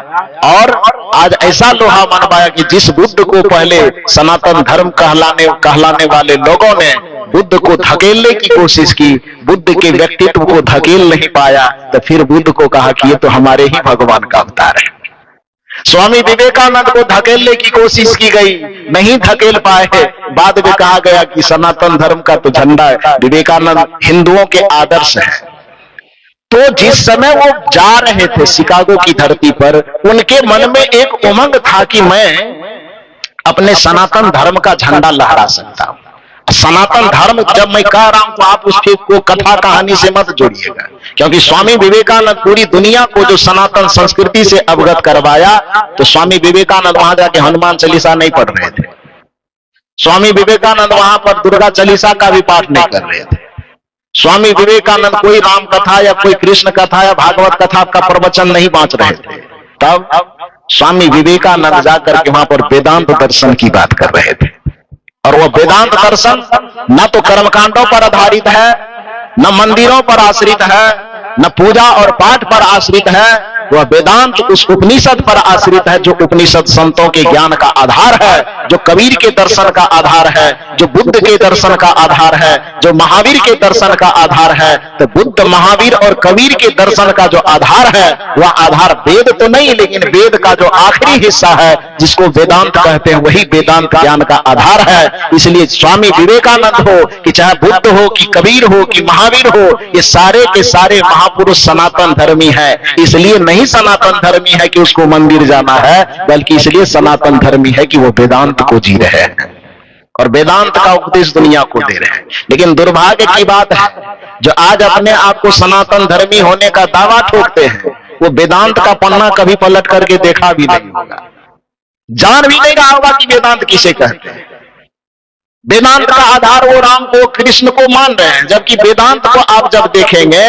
और आज ऐसा लोहा मनवाया कि जिस बुद्ध को पहले सनातन धर्म कहलाने वाले लोगों ने बुद्ध को धकेलने की कोशिश की, बुद्ध के व्यक्तित्व को धकेल नहीं पाया, तो फिर बुद्ध को कहा कि ये तो हमारे ही भगवान का अवतार है। स्वामी विवेकानंद को धकेलने की कोशिश की गई, नहीं धकेल पाए। बाद में कहा गया कि सनातन धर्म का तो झंडा है, विवेकानंद हिंदुओं के आदर्श है। तो जिस समय वो जा रहे थे शिकागो की धरती पर, उनके मन में एक उमंग था कि मैं अपने सनातन धर्म का झंडा लहरा सकता हूं। सनातन धर्म जब मैं कह रहा हूं तो आप उसको कथा कहानी से मत जोड़िएगा, क्योंकि स्वामी विवेकानंद पूरी दुनिया को जो सनातन संस्कृति से अवगत करवाया, तो स्वामी विवेकानंद वहां जाके हनुमान चालीसा नहीं पढ़ रहे थे, स्वामी विवेकानंद वहां पर दुर्गा चालीसा का भी पाठ नहीं कर रहे थे, स्वामी विवेकानंद कोई राम कथा या कोई कृष्ण कथा या भागवत कथा का प्रवचन नहीं बांच रहे थे। तब स्वामी विवेकानंद जाकर के वहां पर वेदांत दर्शन की बात कर रहे थे, और वह वेदांत दर्शन न तो कर्मकांडों पर आधारित है, न मंदिरों पर आश्रित है, न पूजा और पाठ पर आश्रित है। वह वेदांत उस उपनिषद पर आश्रित है, जो उपनिषद संतों के ज्ञान का आधार है, जो कबीर के दर्शन का आधार है, जो बुद्ध के दर्शन का आधार है, जो महावीर के दर्शन का आधार है। तो बुद्ध, महावीर और कबीर के दर्शन का जो आधार है, वह आधार वेद तो नहीं, लेकिन वेद का जो आखिरी हिस्सा है जिसको वेदांत कहते हैं, वही वेदांत ज्ञान का आधार है। इसलिए स्वामी विवेकानंद हो कि चाहे बुद्ध हो कि कबीर हो कि महावीर हो, ये सारे के सारे महापुरुष सनातन धर्मी है। इसलिए नहीं सनातन धर्मी है कि उसको मंदिर जाना है, बल्कि इसलिए सनातन धर्मी है कि वो वेदांत को जी रहे हैं और वेदांत का उपदेश दुनिया को दे रहे हैं। लेकिन दुर्भाग्य की बात है, जो आज अपने आप को सनातन धर्मी होने का दावा ठोकते हैं, वो वेदांत का पन्ना कभी पलट करके देखा भी नहीं होगा, जान भी नहीं रहा होगा कि वेदांत किसे कहते हैं। वेदांत का आधार वो राम को, कृष्ण को मान रहे हैं, जबकि वेदांत को आप जब देखेंगे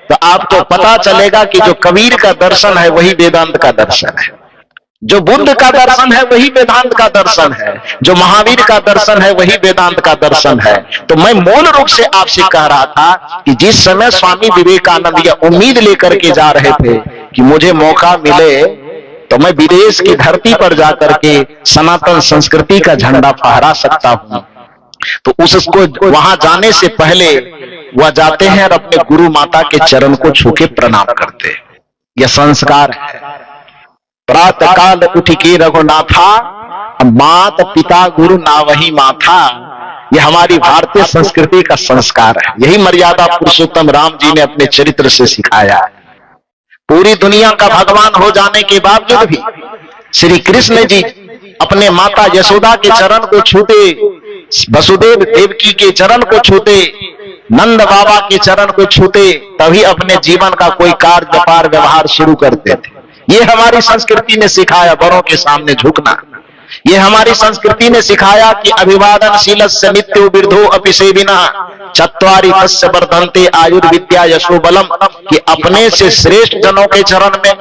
तो आपको पता चलेगा कि जो कबीर का दर्शन है वही वेदांत का दर्शन है, जो बुद्ध का दर्शन है वही वेदांत का दर्शन है, जो महावीर का दर्शन है वही वेदांत का दर्शन है। तो मैं मूल रूप से आपसे कह रहा था कि जिस समय स्वामी विवेकानंद यह उम्मीद लेकर के जा रहे थे कि मुझे मौका मिले तो मैं विदेश की धरती पर जाकर के सनातन संस्कृति का झंडा फहरा सकता हूं, तो उसको वहां जाने से पहले वह जाते हैं और अपने गुरु माता के चरण को छू के प्रणाम करते। यह संस्कार है। प्रातः काल उठ के रघुनाथा, मात पिता गुरु ना वही माथा। यह हमारी भारतीय संस्कृति का संस्कार है। यही मर्यादा पुरुषोत्तम राम जी ने अपने चरित्र से सिखाया है। पूरी दुनिया का भगवान हो जाने के बावजूद भी श्री कृष्ण जी अपने माता यशोदा के चरण को छूते, वसुदेव देवकी के चरण को छूते, नंद बाबा के चरण को छूते, तभी अपने जीवन का कोई कार्य व्यापार व्यवहार शुरू करते थे। ये हमारी संस्कृति ने सिखाया बड़ों के सामने झुकना। ये हमारी संस्कृति ने सिखाया कि अभिवादनशीलस्य नित्यो वृद्धो अपि सेविनः चत्वारि तस्य वर्धन्ते आयुर्विद्या यशो बलम, कि अपने से श्रेष्ठ जनों के चरण में,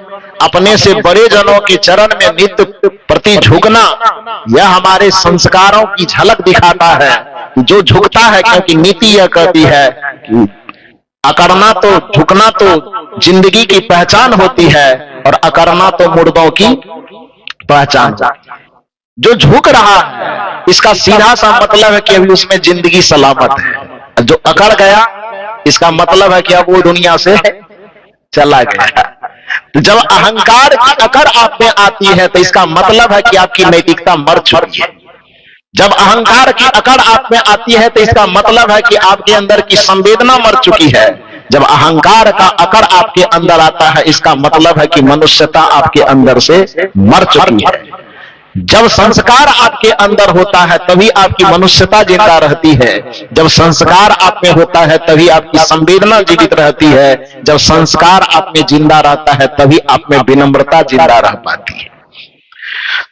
अपने से बड़े जनों के चरण में नित्य प्रति झुकना, यह हमारे संस्कारों की झलक दिखाता है। जो झुकता है, क्योंकि नीति यह कहती है कि अकड़ना तो, झुकना तो जिंदगी की पहचान होती है और अकड़ना तो मुर्दों की पहचान। जो झुक रहा है इसका सीधा सा मतलब है कि अभी उसमें जिंदगी सलामत है। जो अकड़ गया इसका मतलब है कि अब वो दुनिया से चला गया। तो जब अहंकार की अकड़ आप में आती है तो इसका मतलब है कि आपकी नैतिकता मर चुकी है। जब अहंकार की अकड़ आप में आती है तो इसका मतलब है कि आपके अंदर की संवेदना मर चुकी है। जब अहंकार का अकड़ आपके अंदर आता है इसका मतलब है कि मनुष्यता आपके अंदर से मर चुकी है। जब संस्कार आपके अंदर होता है तभी आपकी मनुष्यता जिंदा रहती है। जब संस्कार आप में होता है तभी आपकी संवेदना जीवित रहती है। जब संस्कार आप में जिंदा रहता है तभी आप में विनम्रता जिंदा रह पाती है।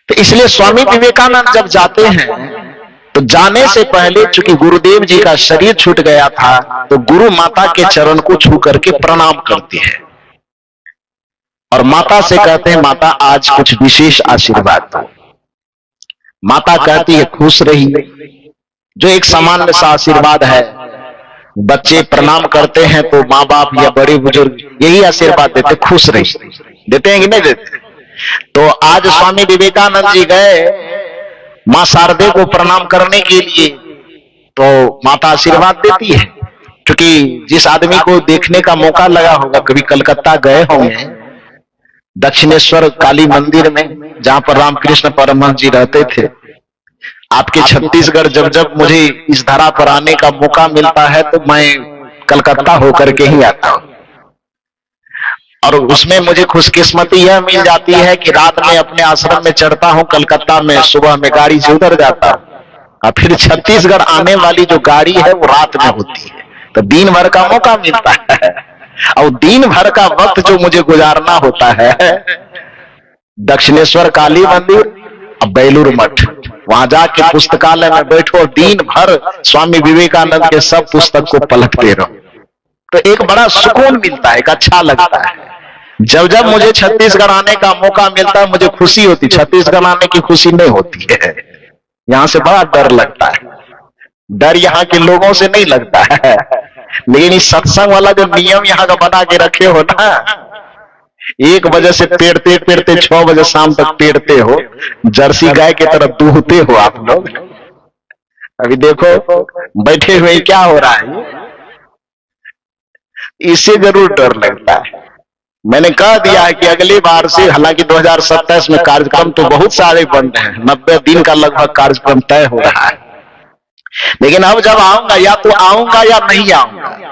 तो इसलिए स्वामी विवेकानंद जब जाते हैं तो जाने से पहले चूंकि गुरुदेव जी का शरीर छूट गया था तो गुरु माता के चरण को छू करके प्रणाम करती है और माता से कहते हैं, माता आज कुछ विशेष आशीर्वाद दो। माता कहती है, खुश रही। जो एक सामान्य सा आशीर्वाद है बच्चे प्रणाम करते हैं तो माँ बाप या बड़े बुजुर्ग यही आशीर्वाद देते, खुश रहिए, देते हैं कि नहीं देते? तो आज स्वामी विवेकानंद जी गए मां शारदे को प्रणाम करने के लिए, तो माता आशीर्वाद देती है। क्योंकि जिस आदमी को देखने का मौका लगा होगा, कभी कलकत्ता गए होंगे दक्षिणेश्वर काली मंदिर में, जहां पर रामकृष्ण परमहंस जी रहते थे। आपके छत्तीसगढ़ जब जब मुझे इस धरा पर आने का मौका मिलता है तो मैं कलकत्ता होकर के ही आता हूं, और उसमें मुझे खुशकिस्मती यह मिल जाती है कि रात में अपने आश्रम में चढ़ता हूं कलकत्ता में, सुबह में गाड़ी से उतर जाता हूं, और फिर छत्तीसगढ़ आने वाली जो गाड़ी है वो रात में होती है, तो दिन भर का मौका मिलता है। और दिन भर का वक्त जो मुझे गुजारना होता है दक्षिणेश्वर काली मंदिर और बेलूर मठ, वहां जाके पुस्तकालय में बैठो, दिन भर स्वामी विवेकानंद के सब पुस्तक को पलटते रहो, तो एक बड़ा सुकून मिलता है, एक अच्छा लगता है। जब जब मुझे छत्तीसगढ़ आने का मौका मिलता है मुझे खुशी होती, छत्तीसगढ़ आने की खुशी नहीं होती है, यहां से बड़ा डर लगता है। डर यहाँ के लोगों से नहीं लगता है, लेकिन इस सत्संग वाला जो नियम यहाँ का बना के रखे हो ना, 1 बजे से पेड़ते पेड़ते 6 बजे शाम तक पेड़ते हो, जर्सी गाय की तरह दूहते हो आप लोग। अभी देखो बैठे हुए क्या हो रहा है, इससे जरूर डर लगता है। मैंने कह दिया है कि अगली बार से, हालांकि 2027 में कार्यक्रम तो बहुत सारे बन रहे हैं, 90 दिन का लगभग कार्यक्रम तय हो रहा है, लेकिन अब जब आऊंगा या तो आऊंगा या नहीं आऊंगा।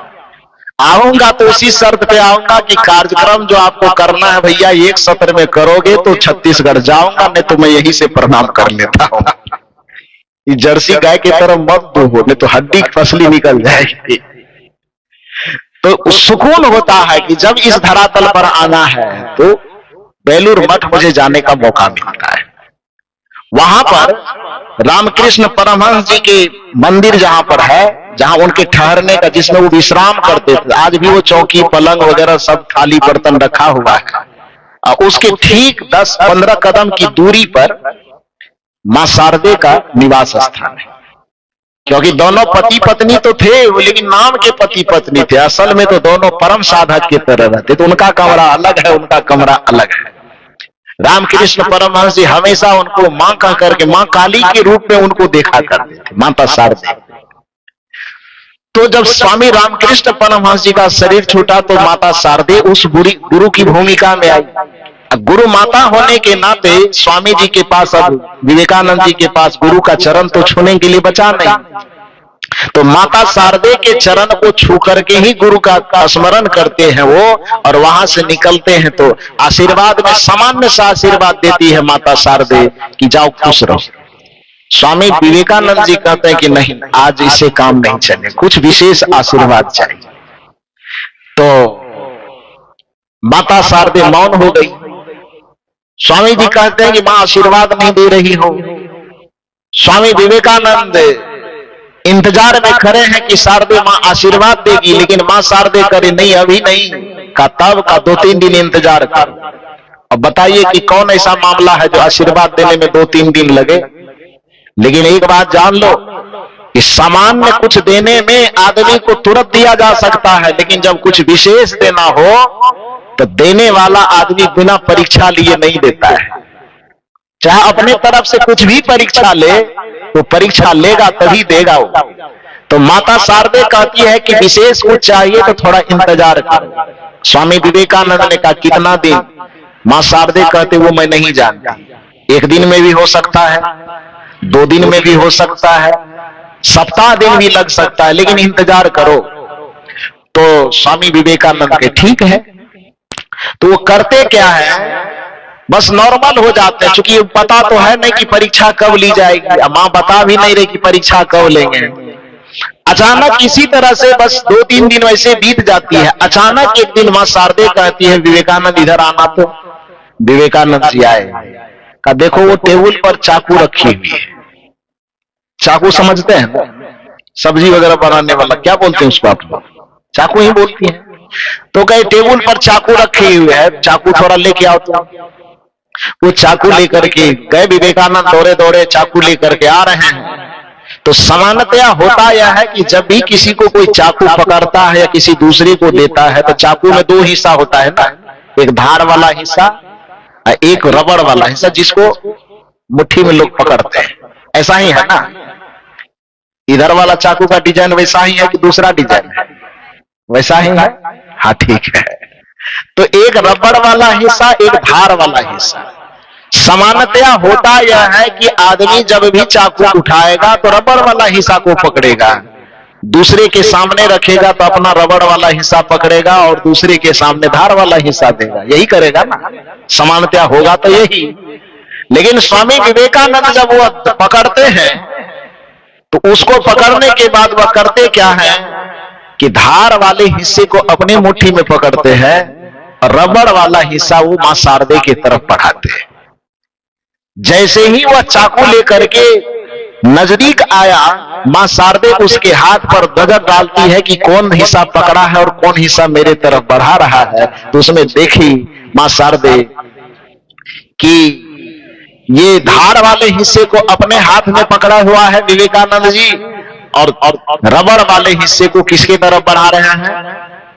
आऊंगा तो उसी शर्त पे आऊंगा कि कार्यक्रम जो आपको करना है भैया 1 सत्र में करोगे तो छत्तीसगढ़ जाऊंगा, नहीं तो मैं यहीं से प्रणाम कर लेता हूं। ये जर्सी गाय की तरह मत दो, नहीं तो हड्डी फसली निकल जाएगी। तो सुकून होता है कि जब इस धरातल पर आना है तो बेलूर मठ मुझे जाने का मौका मिलता है। वहां पर रामकृष्ण परमहंस जी के मंदिर जहां पर है, जहां उनके ठहरने का, जिसमें वो विश्राम करते थे, आज भी वो चौकी पलंग वगैरह सब थाली बर्तन रखा हुआ है, और उसके ठीक 10-15 कदम की दूरी पर मां शारदे का निवास स्थान है। क्योंकि दोनों पति पत्नी तो थे, लेकिन नाम के पति पत्नी थे, असल में तो दोनों परम साधक की तरह रहते, तो उनका कमरा अलग है, उनका कमरा अलग है। रामकृष्ण परमहंस जी हमेशा उनको मां कह करके, मां काली के रूप में उनको देखा करते थे, माता शारदे। तो जब स्वामी रामकृष्ण परमहंस जी का शरीर छूटा तो माता शारदे उस गुरु की भूमिका में आई। गुरु माता होने के नाते स्वामी जी के पास, अब विवेकानंद जी के पास गुरु का चरण तो छूने के लिए बचा नहीं, तो माता शारदे के चरण को छू करके ही गुरु का स्मरण करते हैं वो, और वहां से निकलते हैं तो आशीर्वाद में सामान्य सा आशीर्वाद देती है माता शारदे कि जाओ खुश रहो। स्वामी विवेकानंद जी कहते हैं कि नहीं, आज इससे काम नहीं चले, कुछ विशेष आशीर्वाद चाहिए। तो माता शारदे मौन हो गई। स्वामी जी कहते हैं कि मां आशीर्वाद नहीं दे रही हो। स्वामी विवेकानंद इंतजार में खड़े हैं कि शारदे मां आशीर्वाद देगी, लेकिन मां शारदे करे नहीं, अभी नहीं का, तब का 2-3 दिन इंतजार करो। अब बताइए कि कौन ऐसा मामला है जो आशीर्वाद देने में 2-3 दिन लगे। लेकिन एक बात जान लो कि सामान्य कुछ देने में आदमी को तुरंत दिया जा सकता है, लेकिन जब कुछ विशेष देना हो तो देने वाला आदमी बिना परीक्षा लिए नहीं देता है। चाहे अपने तरफ से कुछ भी परीक्षा ले, तो परीक्षा लेगा तभी देगा वो। तो माता शारदे कहती है कि विशेष कुछ चाहिए तो थोड़ा इंतजार करो। स्वामी विवेकानंद ने कहा कितना दिन? मां शारदे कहते वो मैं नहीं जानती, 1 दिन में भी हो सकता है, 2 दिन में भी हो सकता है, सप्ताह दिन भी लग सकता है, लेकिन इंतजार करो। तो स्वामी विवेकानंद के ठीक है। तो वो करते क्या है, बस नॉर्मल हो जाते हैं, क्योंकि पता तो है नहीं कि परीक्षा कब ली जाएगी, मां बता भी नहीं रही कि परीक्षा कब लेंगे। अचानक इसी तरह से बस 2-3 दिन वैसे बीत जाती है। अचानक एक दिन मां शारदे कहती है विवेकानंद इधर आना। तो विवेकानंद जी आए, का देखो वो टेबल पर चाकू रखी हुई है। चाकू समझते हैं, सब्जी वगैरह बनाने वाला, क्या बोलते हैं उसको आप लोग? चाकू ही बोलती है। तो कहे टेबल पर चाकू रखी हुई है, चाकू थोड़ा लेके आओ। तो वो चाकू लेकर के गए, विवेकानंद दौड़े दौड़े चाकू लेकर के आ रहे हैं। तो सामान्यतया होता यह है कि जब भी किसी को कोई चाकू पकड़ता है या किसी दूसरे को देता है तो चाकू में दो हिस्सा होता है ना, एक धार वाला हिस्सा और एक रबड़ वाला हिस्सा जिसको मुट्ठी में लोग पकड़ते हैं। ऐसा ही है ना, इधर वाला चाकू का डिजाइन वैसा ही है कि दूसरा डिजाइन है? वैसा ही है। हाँ ठीक है। तो एक रबड़ वाला हिस्सा, एक धार वाला हिस्सा। सामान्यतया होता यह है कि आदमी जब भी चाकू उठाएगा तो रबड़ वाला हिस्सा को पकड़ेगा, दूसरे के सामने रखेगा तो अपना रबड़ वाला हिस्सा पकड़ेगा और दूसरे के सामने धार वाला हिस्सा देगा, यही करेगा ना, सामान्यतया होगा तो यही। लेकिन स्वामी विवेकानंद जब वो पकड़ते हैं तो उसको पकड़ने के बाद वह करते क्या है कि धार वाले हिस्से को अपनी मुट्ठी में पकड़ते हैं और रबड़ वाला हिस्सा वो मां शारदे की तरफ बढ़ाते हैं। जैसे ही वह चाकू लेकर के नजदीक आया, मां शारदे उसके हाथ पर नजर डालती है कि कौन हिस्सा पकड़ा है और कौन हिस्सा मेरे तरफ बढ़ा रहा है। तो उसमें देखी मां शारदे कि ये धार वाले हिस्से को अपने हाथ में पकड़ा हुआ है विवेकानंद जी, और रबड़ वाले हिस्से को किसके तरफ बढ़ा रहे हैं?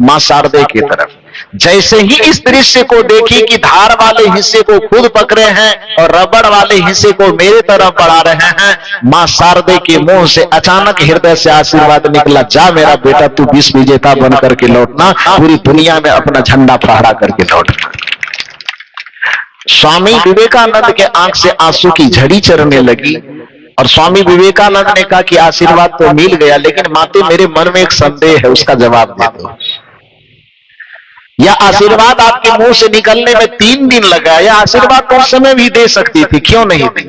मां शारदे की तरफ। जैसे ही इस दृश्य को देखी कि धार वाले हिस्से को खुद पकड़े हैं और रबड़ वाले हिस्से को मेरे तरफ बढ़ा रहे हैं, मां शारदे के मुंह से अचानक हृदय से आशीर्वाद निकला, जा मेरा बेटा तू विश्व विजेता बन करके लौटना, पूरी दुनिया में अपना झंडा फहरा करके लौटना। स्वामी विवेकानंद के आंख से आंसू की झड़ी चढ़ने लगी और स्वामी विवेकानंद ने कहा कि आशीर्वाद तो मिल गया, लेकिन माते मेरे मन में एक संदेह है, उसका जवाब दे दो। यह आशीर्वाद आपके मुंह से निकलने में 3 दिन लगा, यह आशीर्वाद तो उस समय भी दे सकती थी, क्यों नहीं दी?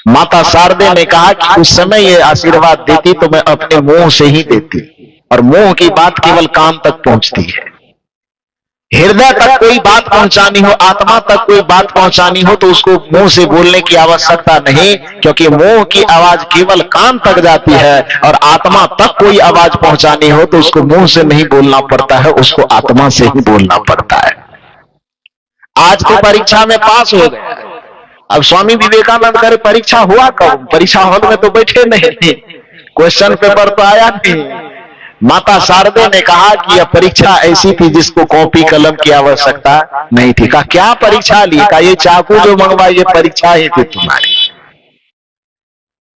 माता शारदे ने कहा कि उस समय ये आशीर्वाद देती तो मैं अपने मुंह से ही देती, और मुंह की बात केवल कान तक पहुंचती है। हृदय तक कोई बात पहुंचानी हो, आत्मा तक कोई बात पहुंचानी हो तो उसको मुंह से बोलने की आवश्यकता नहीं, क्योंकि मुंह की आवाज केवल कान तक जाती है, और आत्मा तक कोई आवाज पहुंचानी हो तो उसको मुंह से नहीं बोलना पड़ता है, उसको आत्मा से ही बोलना पड़ता है। आज तो परीक्षा में पास हो गया, अब स्वामी विवेकानंद करे परीक्षा हुआ कब? परीक्षा हॉल में तो बैठे नहीं थे, क्वेश्चन पेपर तो आया नहीं। माता शारदे ने कहा कि यह परीक्षा ऐसी थी जिसको कॉपी कलम की आवश्यकता नहीं थी। कहा क्या परीक्षा ली? कहा ये चाकू जो मंगवाई ये परीक्षा ही थी तुम्हारी।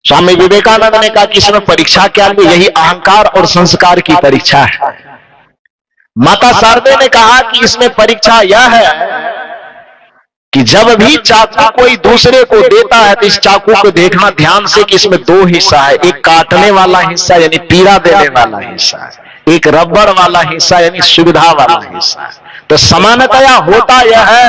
स्वामी विवेकानंद ने कहा कि इसमें परीक्षा क्या ली? यही अहंकार और संस्कार की परीक्षा है। माता शारदे ने कहा कि इसमें परीक्षा यह है कि जब भी चाकू कोई दूसरे को देता है तो इस चाकू को देखना ध्यान से कि इसमें 2 हिस्सा है, एक काटने वाला हिस्सा यानी पीड़ा देने वाला हिस्सा है, एक रबड़ वाला हिस्सा यानी सुविधा वाला हिस्सा है। तो सामान्यतया होता यह है,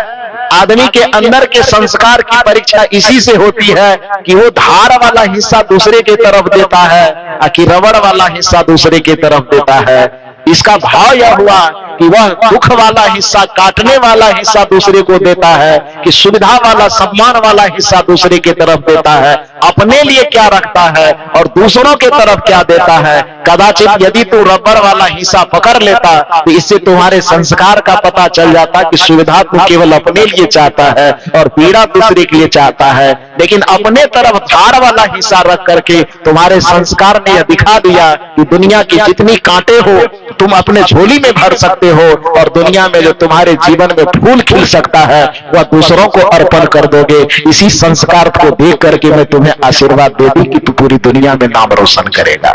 आदमी के अंदर के संस्कार की परीक्षा इसी से होती है कि वो धार वाला हिस्सा दूसरे के तरफ देता है कि रबड़ वाला हिस्सा दूसरे के तरफ देता है। इसका भाव यह हुआ कि वह दुख वाला हिस्सा, काटने वाला हिस्सा दूसरे को देता है कि सुविधा वाला, सम्मान वाला हिस्सा दूसरे के तरफ देता है, अपने लिए क्या रखता है और दूसरों के तरफ क्या देता है। कदाचित यदि तू रबड़ वाला हिस्सा पकड़ लेता तो इससे तुम्हारे संस्कार का पता चल जाता कि सुविधा तू केवल अपने लिए चाहता है और पीड़ा दूसरे के लिए चाहता है, लेकिन अपने तरफ धार वाला हिस्सा रख करके तुम्हारे संस्कार ने यह दिखा दिया कि दुनिया की जितनी कांटे हो तुम अपने झोली में भर सकते हो, और दुनिया में जो तुम्हारे जीवन में फूल खिल सकता है वह दूसरों को अर्पण कर दोगे। इसी संस्कार को देख करके मैं तुम्हें आशीर्वाद दे दी कि तू पूरी दुनिया में नाम रोशन करेगा,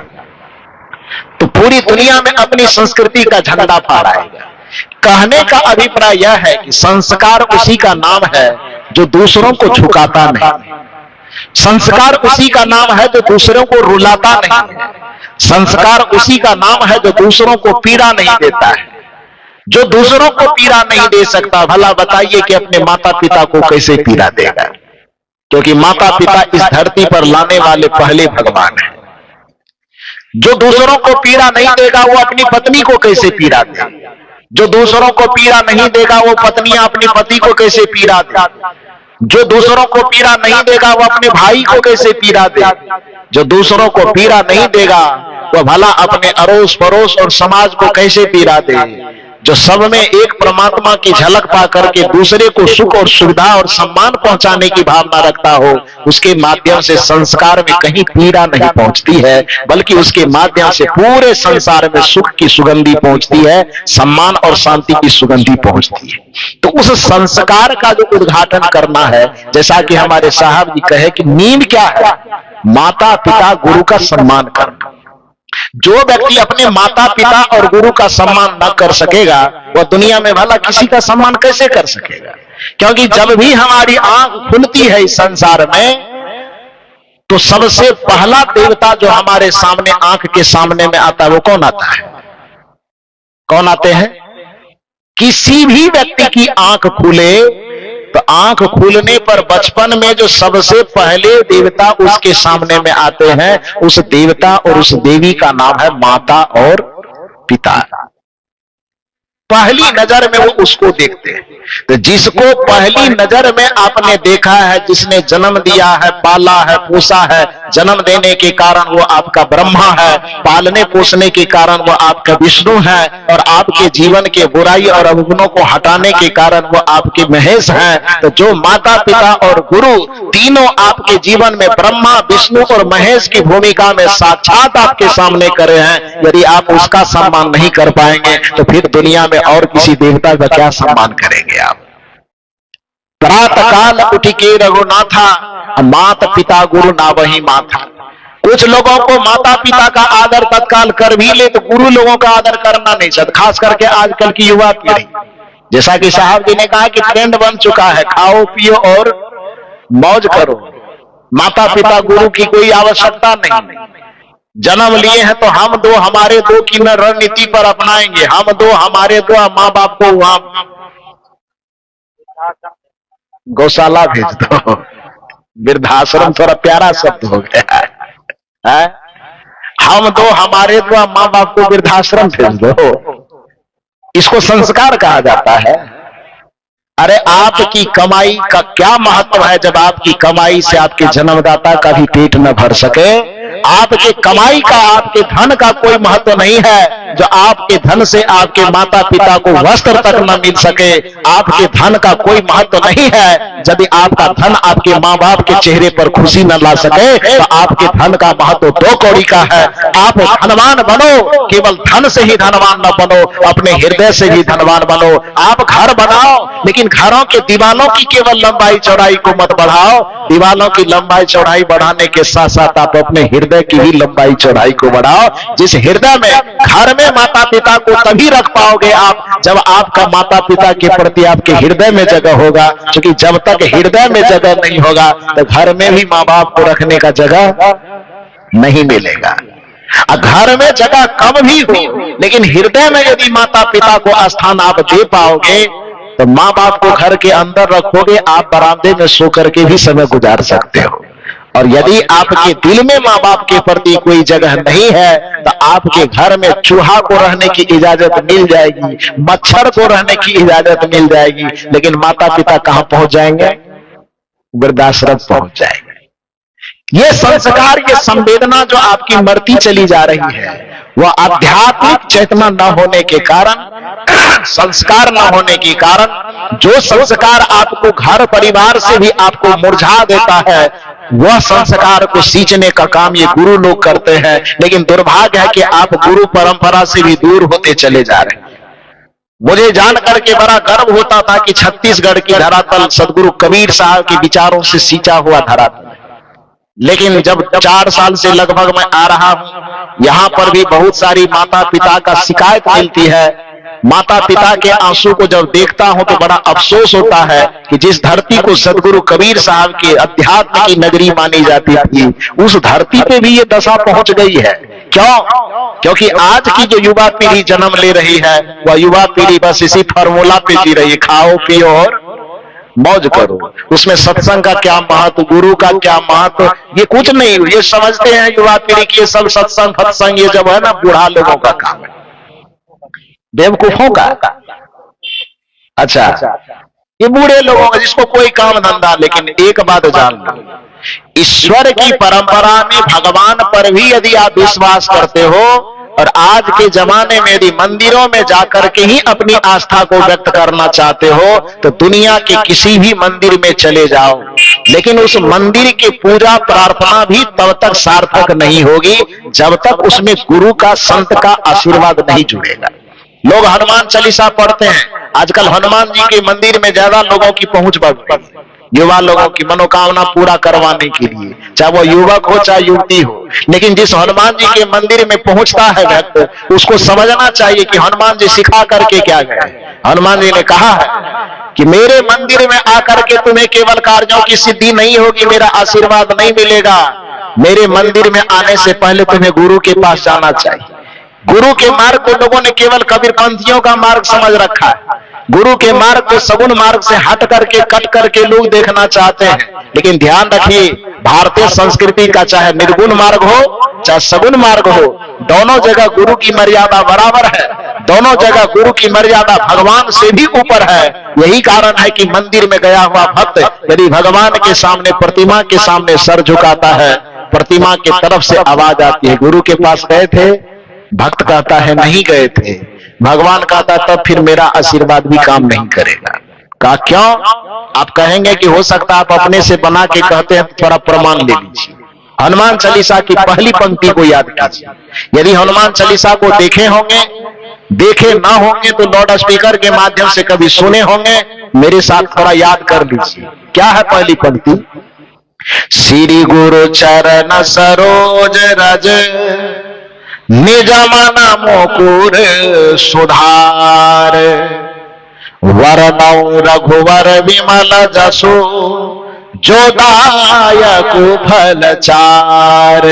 तो पूरी दुनिया में अपनी संस्कृति का झंडा फहराएगा। कहने का अभिप्राय यह है कि संस्कार उसी का नाम है जो दूसरों को झुकाता नहीं, संस्कार उसी का नाम है जो दूसरों को रुलाता नहीं है, संस्कार उसी का नाम है जो दूसरों को पीड़ा नहीं देता है। जो दूसरों को पीड़ा नहीं दे सकता, भला बताइए कि अपने माता पिता को कैसे पीड़ा देगा? क्योंकि माता पिता इस धरती पर लाने वाले पहले भगवान हैं। जो दूसरों को पीड़ा नहीं देगा वो अपनी पत्नी को कैसे पीड़ा देगा? जो दूसरों को पीड़ा नहीं देगा वो पत्नियां अपने पति को कैसे पीड़ा देगा? जो दूसरों को पीड़ा नहीं देगा वो अपने भाई को कैसे पीड़ा देगा? जो दूसरों को पीड़ा नहीं देगा वो भला अपने अड़ोस पड़ोस और समाज को कैसे पीड़ा दे? जो सब में एक परमात्मा की झलक पा करके दूसरे को सुख और सुविधा और सम्मान पहुंचाने की भावना रखता हो, उसके माध्यम से संस्कार में कहीं पीड़ा नहीं पहुंचती है, बल्कि उसके माध्यम से पूरे संसार में सुख की सुगंधी पहुंचती है, सम्मान और शांति की सुगंधी पहुंचती है। तो उस संस्कार का जो उद्घाटन करना है, जैसा कि हमारे साहब जी कहे कि नींव क्या है, माता पिता गुरु का सम्मान करना। जो व्यक्ति अपने माता पिता और गुरु का सम्मान न कर सकेगा, वह दुनिया में भला किसी का सम्मान कैसे कर सकेगा? क्योंकि जब भी हमारी आंख खुलती है इस संसार में, तो सबसे पहला देवता जो हमारे सामने आंख के सामने में आता है, वो कौन आता है? कौन आते हैं? किसी भी व्यक्ति की आंख खुले तो आंख खुलने पर बचपन में जो सबसे पहले देवता उसके सामने में आते हैं, उस देवता और उस देवी का नाम है माता और पिता। पहली नजर में वो उसको देखते हैं। तो जिसको पहली नजर में आपने देखा है, जिसने जन्म दिया है, पाला है, पोसा है, जन्म देने के कारण वो आपका ब्रह्मा है, पालने पोसने के कारण वो आपका विष्णु है, और आपके जीवन के बुराई और अवगुणों को हटाने के कारण वो आपके महेश हैं। तो जो माता पिता और गुरु तीनों आपके जीवन में ब्रह्मा, विष्णु और महेश की भूमिका में साक्षात आपके सामने करे हैं, यदि आप उसका सम्मान नहीं कर पाएंगे तो फिर दुनिया में और किसी देवता का क्या सम्मान करेंगे आप? प्रातः काल उठ के रघुनाथा, मात पिता गुरु ना वही माथा। कुछ लोगों को माता पिता का आदर तत्काल कर भी ले तो गुरु लोगों का आदर करना नहीं चाहते, खास करके आजकल की युवा पीढ़ी। जैसा कि साहब जी ने कहा कि ट्रेंड बन चुका है, खाओ पियो और मौज करो, माता पिता गुरु की कोई आवश्यकता नहीं। जन्म लिए हैं तो हम दो हमारे दो की न रणनीति पर अपनाएंगे, हम दो हमारे दो, माँ बाप को वहां गौशाला भेज दो। वृद्धाश्रम थोड़ा प्यारा शब्द हो गया है। हम दो हमारे दो, माँ बाप को वृद्धाश्रम भेज दो, इसको संस्कार कहा जाता है। अरे आपकी कमाई का क्या महत्व है जब आपकी कमाई से आपके जन्मदाता का भी पेट न भर सके? आपके कमाई का, आपके धन का कोई महत्व नहीं है जो आपके धन से आपके माता पिता को वस्त्र तक न मिल सके। आपके धन का कोई महत्व नहीं है यदि आपका धन आपके माँ बाप के चेहरे पर खुशी न ला सके, तो आपके धन का महत्व दो कौड़ी का है। आप धनवान बनो, केवल धन से ही धनवान न बनो, अपने हृदय से भी धनवान बनो। आप घर बनाओ, लेकिन घरों के दीवालों की केवल लंबाई चौड़ाई को मत बढ़ाओ, दीवालों की लंबाई चौड़ाई बढ़ाने के साथ साथ आप अपने हृदय की भी लंबाई चौड़ाई को बढ़ाओ। जिस हृदय में, घर में माता पिता को तभी रख पाओगे आप जब आपका माता पिता के प्रति आपके हृदय में जगह होगा, क्योंकि जब तक हृदय में जगह नहीं होगा तो घर में भी माँ बाप को रखने का जगह नहीं मिलेगा। घर में जगह कम भी हो, लेकिन हृदय में यदि माता पिता को स्थान आप दे पाओगे तो माँ बाप को घर के अंदर रखोगे, आप बरामदे में सो करके भी समय गुजार सकते हो। और यदि आपके दिल में माँ बाप के प्रति कोई जगह नहीं है तो आपके घर में चूहा को रहने की इजाजत मिल जाएगी, मच्छर को रहने की इजाजत मिल जाएगी, लेकिन माता पिता कहां पहुंच जाएंगे? वृद्धाश्रम पहुंच जाएंगे। ये संस्कार, ये संवेदना जो आपकी मरती चली जा रही है, वह आध्यात्मिक चेतना न होने के कारण, संस्कार न होने के कारण, जो संस्कार आपको घर परिवार से भी आपको मुरझा देता है, वह संस्कार को सींचने का काम ये गुरु लोग करते हैं। लेकिन दुर्भाग्य है कि आप गुरु परंपरा से भी दूर होते चले जा रहे हैं। मुझे जान करके बड़ा गर्व होता था कि छत्तीसगढ़ की धरातल सदगुरु कबीर साहब के विचारों से सींचा हुआ धरातल, लेकिन जब 4 साल से लगभग मैं आ रहा हूं, यहां पर भी बहुत सारी माता पिता का शिकायत मिलती है। माता पिता के आंसू को जब देखता हूं तो बड़ा अफसोस होता है कि जिस धरती को सदगुरु कबीर साहब के अध्यात्म की नगरी मानी जाती थी, उस धरती पे भी ये दशा पहुंच गई है। क्यों? क्योंकि आज की जो युवा पीढ़ी जन्म ले रही है, वह युवा पीढ़ी बस इसी फार्मूला पे जी रही है, खाओ पियो और मौज करो। उसमें सत्संग का क्या महत्व, गुरु का क्या महत्व, ये कुछ नहीं। ये समझते हैं युवा पीढ़ी की ये सब सत्संग फत्संग ये जब है ना, बूढ़ा लोगों का काम है, बेवकूफों का। अच्छा, ये बूढ़े लोगों का जिसको कोई काम धंधा। लेकिन एक बात जान लो, ईश्वर की परंपरा में भगवान पर भी यदि आप विश्वास करते हो और आज के जमाने में यदि मंदिरों में जाकर के ही अपनी आस्था को व्यक्त करना चाहते हो तो दुनिया के किसी भी मंदिर में चले जाओ, लेकिन उस मंदिर की पूजा प्रार्थना भी तब तक सार्थक नहीं होगी जब तक उसमें गुरु का, संत का आशीर्वाद नहीं जुड़ेगा। लोग हनुमान चालीसा पढ़ते हैं, आजकल हनुमान जी के मंदिर में ज्यादा लोगों की पहुंच बढ़ गई, युवा लोगों की मनोकामना पूरा करवाने के लिए, चाहे वो युवक हो चाहे युवती हो। लेकिन जिस हनुमान जी के मंदिर में पहुंचता है भक्त, उसको समझना चाहिए कि हनुमान जी सिखा करके क्या गए। हनुमान जी ने कहा है कि मेरे मंदिर में आकर के तुम्हें केवल कार्यों की सिद्धि नहीं होगी, मेरा आशीर्वाद नहीं मिलेगा। मेरे मंदिर में आने से पहले तुम्हें गुरु के पास जाना चाहिए। गुरु के मार्ग को लोगों ने केवल कबीरपंथियों का मार्ग समझ रखा है। गुरु के मार्ग को सगुण मार्ग से हट करके, कट करके लोग देखना चाहते हैं। लेकिन ध्यान रखिए, भारतीय संस्कृति का चाहे निर्गुण मार्ग हो चाहे सगुण मार्ग हो, दोनों जगह गुरु की मर्यादा बराबर है। दोनों जगह गुरु की मर्यादा भगवान से भी ऊपर है। यही कारण है कि मंदिर में गया हुआ भक्त यदि भगवान के सामने, प्रतिमा के सामने सर झुकाता है, प्रतिमा की तरफ से आवाज आती है, गुरु के पास गए थे? भक्त कहता है नहीं गए थे। भगवान कहता तब फिर मेरा आशीर्वाद भी काम नहीं करेगा। कहा क्यों? आप कहेंगे कि हो सकता आप अपने से बना के कहते हैं, थोड़ा प्रमाण ले लीजिए। हनुमान चालीसा की पहली पंक्ति को याद कीजिए। यदि हनुमान चालीसा को देखे होंगे, देखे ना होंगे तो लाउड स्पीकर के माध्यम से कभी सुने होंगे, मेरे साथ थोड़ा याद कर लीजिए। क्या है पहली पंक्ति? श्री गुरु चरण सरोज रज निज मन मुकुर सुधार, वरनौ रघुवर विमल जसो जो दायक फल चार,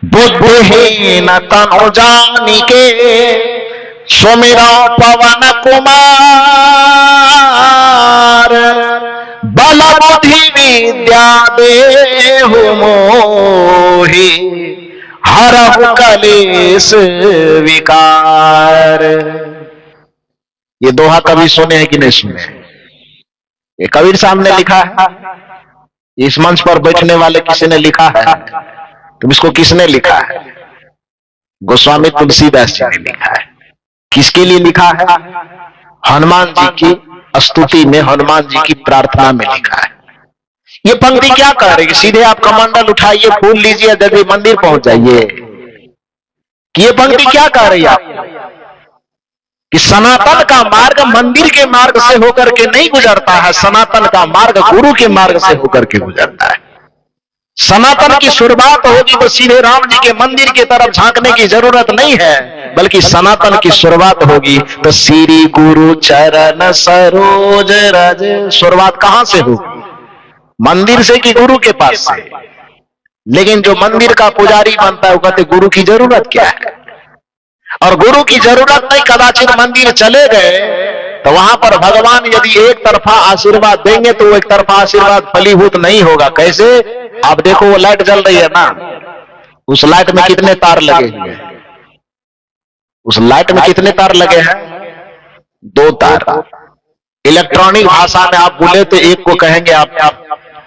बुद्धिहीन तनु जानिके सुमिरौ पवन कुमार, बल बुद्धि विद्या देहु मोहि हरहु कलेश विकार। ये दोहा कभी सुने हैं कि नहीं सुने? ये कबीर साहब ने लिखा है, इस मंच पर बैठने वाले किसी ने लिखा है? तुम इसको किसने लिखा है? गोस्वामी तुलसीदास जी ने लिखा है। किसके लिए लिखा है? हनुमान जी की स्तुति में, हनुमान जी की प्रार्थना में लिखा है। ये पंक्ति क्या कह रही है? सीधे आप कमंडल उठाइए, फूल लीजिए, जल्दी मंदिर पहुंच जाइए। कि ये पंक्ति क्या कह रही है आपको? कि सनातन का मार्ग मंदिर के मार्ग से होकर के नहीं गुजरता है, सनातन का मार्ग गुरु के मार्ग से होकर के गुजरता है। सनातन की शुरुआत होगी तो सीधे राम जी के मंदिर की तरफ झांकने की जरूरत नहीं है, बल्कि सनातन की शुरुआत होगी तो श्री गुरु चरण सरोज रज। शुरुआत कहां से होगी? मंदिर से कि गुरु के पास से? लेकिन जो मंदिर का पुजारी बनता है वो कहते गुरु की जरूरत क्या है? और गुरु की जरूरत नहीं, कदाचित मंदिर चले गए तो वहां पर भगवान यदि एक तरफा आशीर्वाद देंगे तो वो एक तरफा आशीर्वाद फलीभूत नहीं होगा। कैसे? आप देखो वो लाइट जल रही है ना, उस लाइट में कितने तार लगे हुए हैं? उस लाइट में कितने तार लगे हैं? 2 तार। इलेक्ट्रॉनिक भाषा में आप बोले तो एक को कहेंगे आप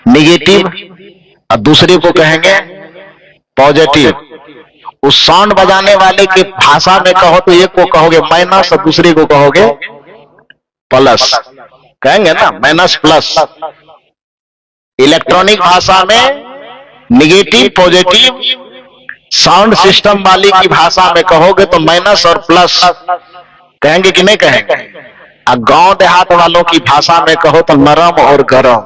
निगेटिव और दूसरे को कहेंगे पॉजिटिव। उस साउंड बजाने वाले की भाषा में कहो तो एक को कहोगे माइनस और दूसरे को कहोगे प्लस, कहेंगे ना, माइनस प्लस। इलेक्ट्रॉनिक भाषा में निगेटिव पॉजिटिव, साउंड सिस्टम वाली की भाषा में कहोगे तो माइनस और प्लस कहेंगे कि नहीं कहेंगे? गांव देहात वालों की भाषा में कहो तो नरम और गरम।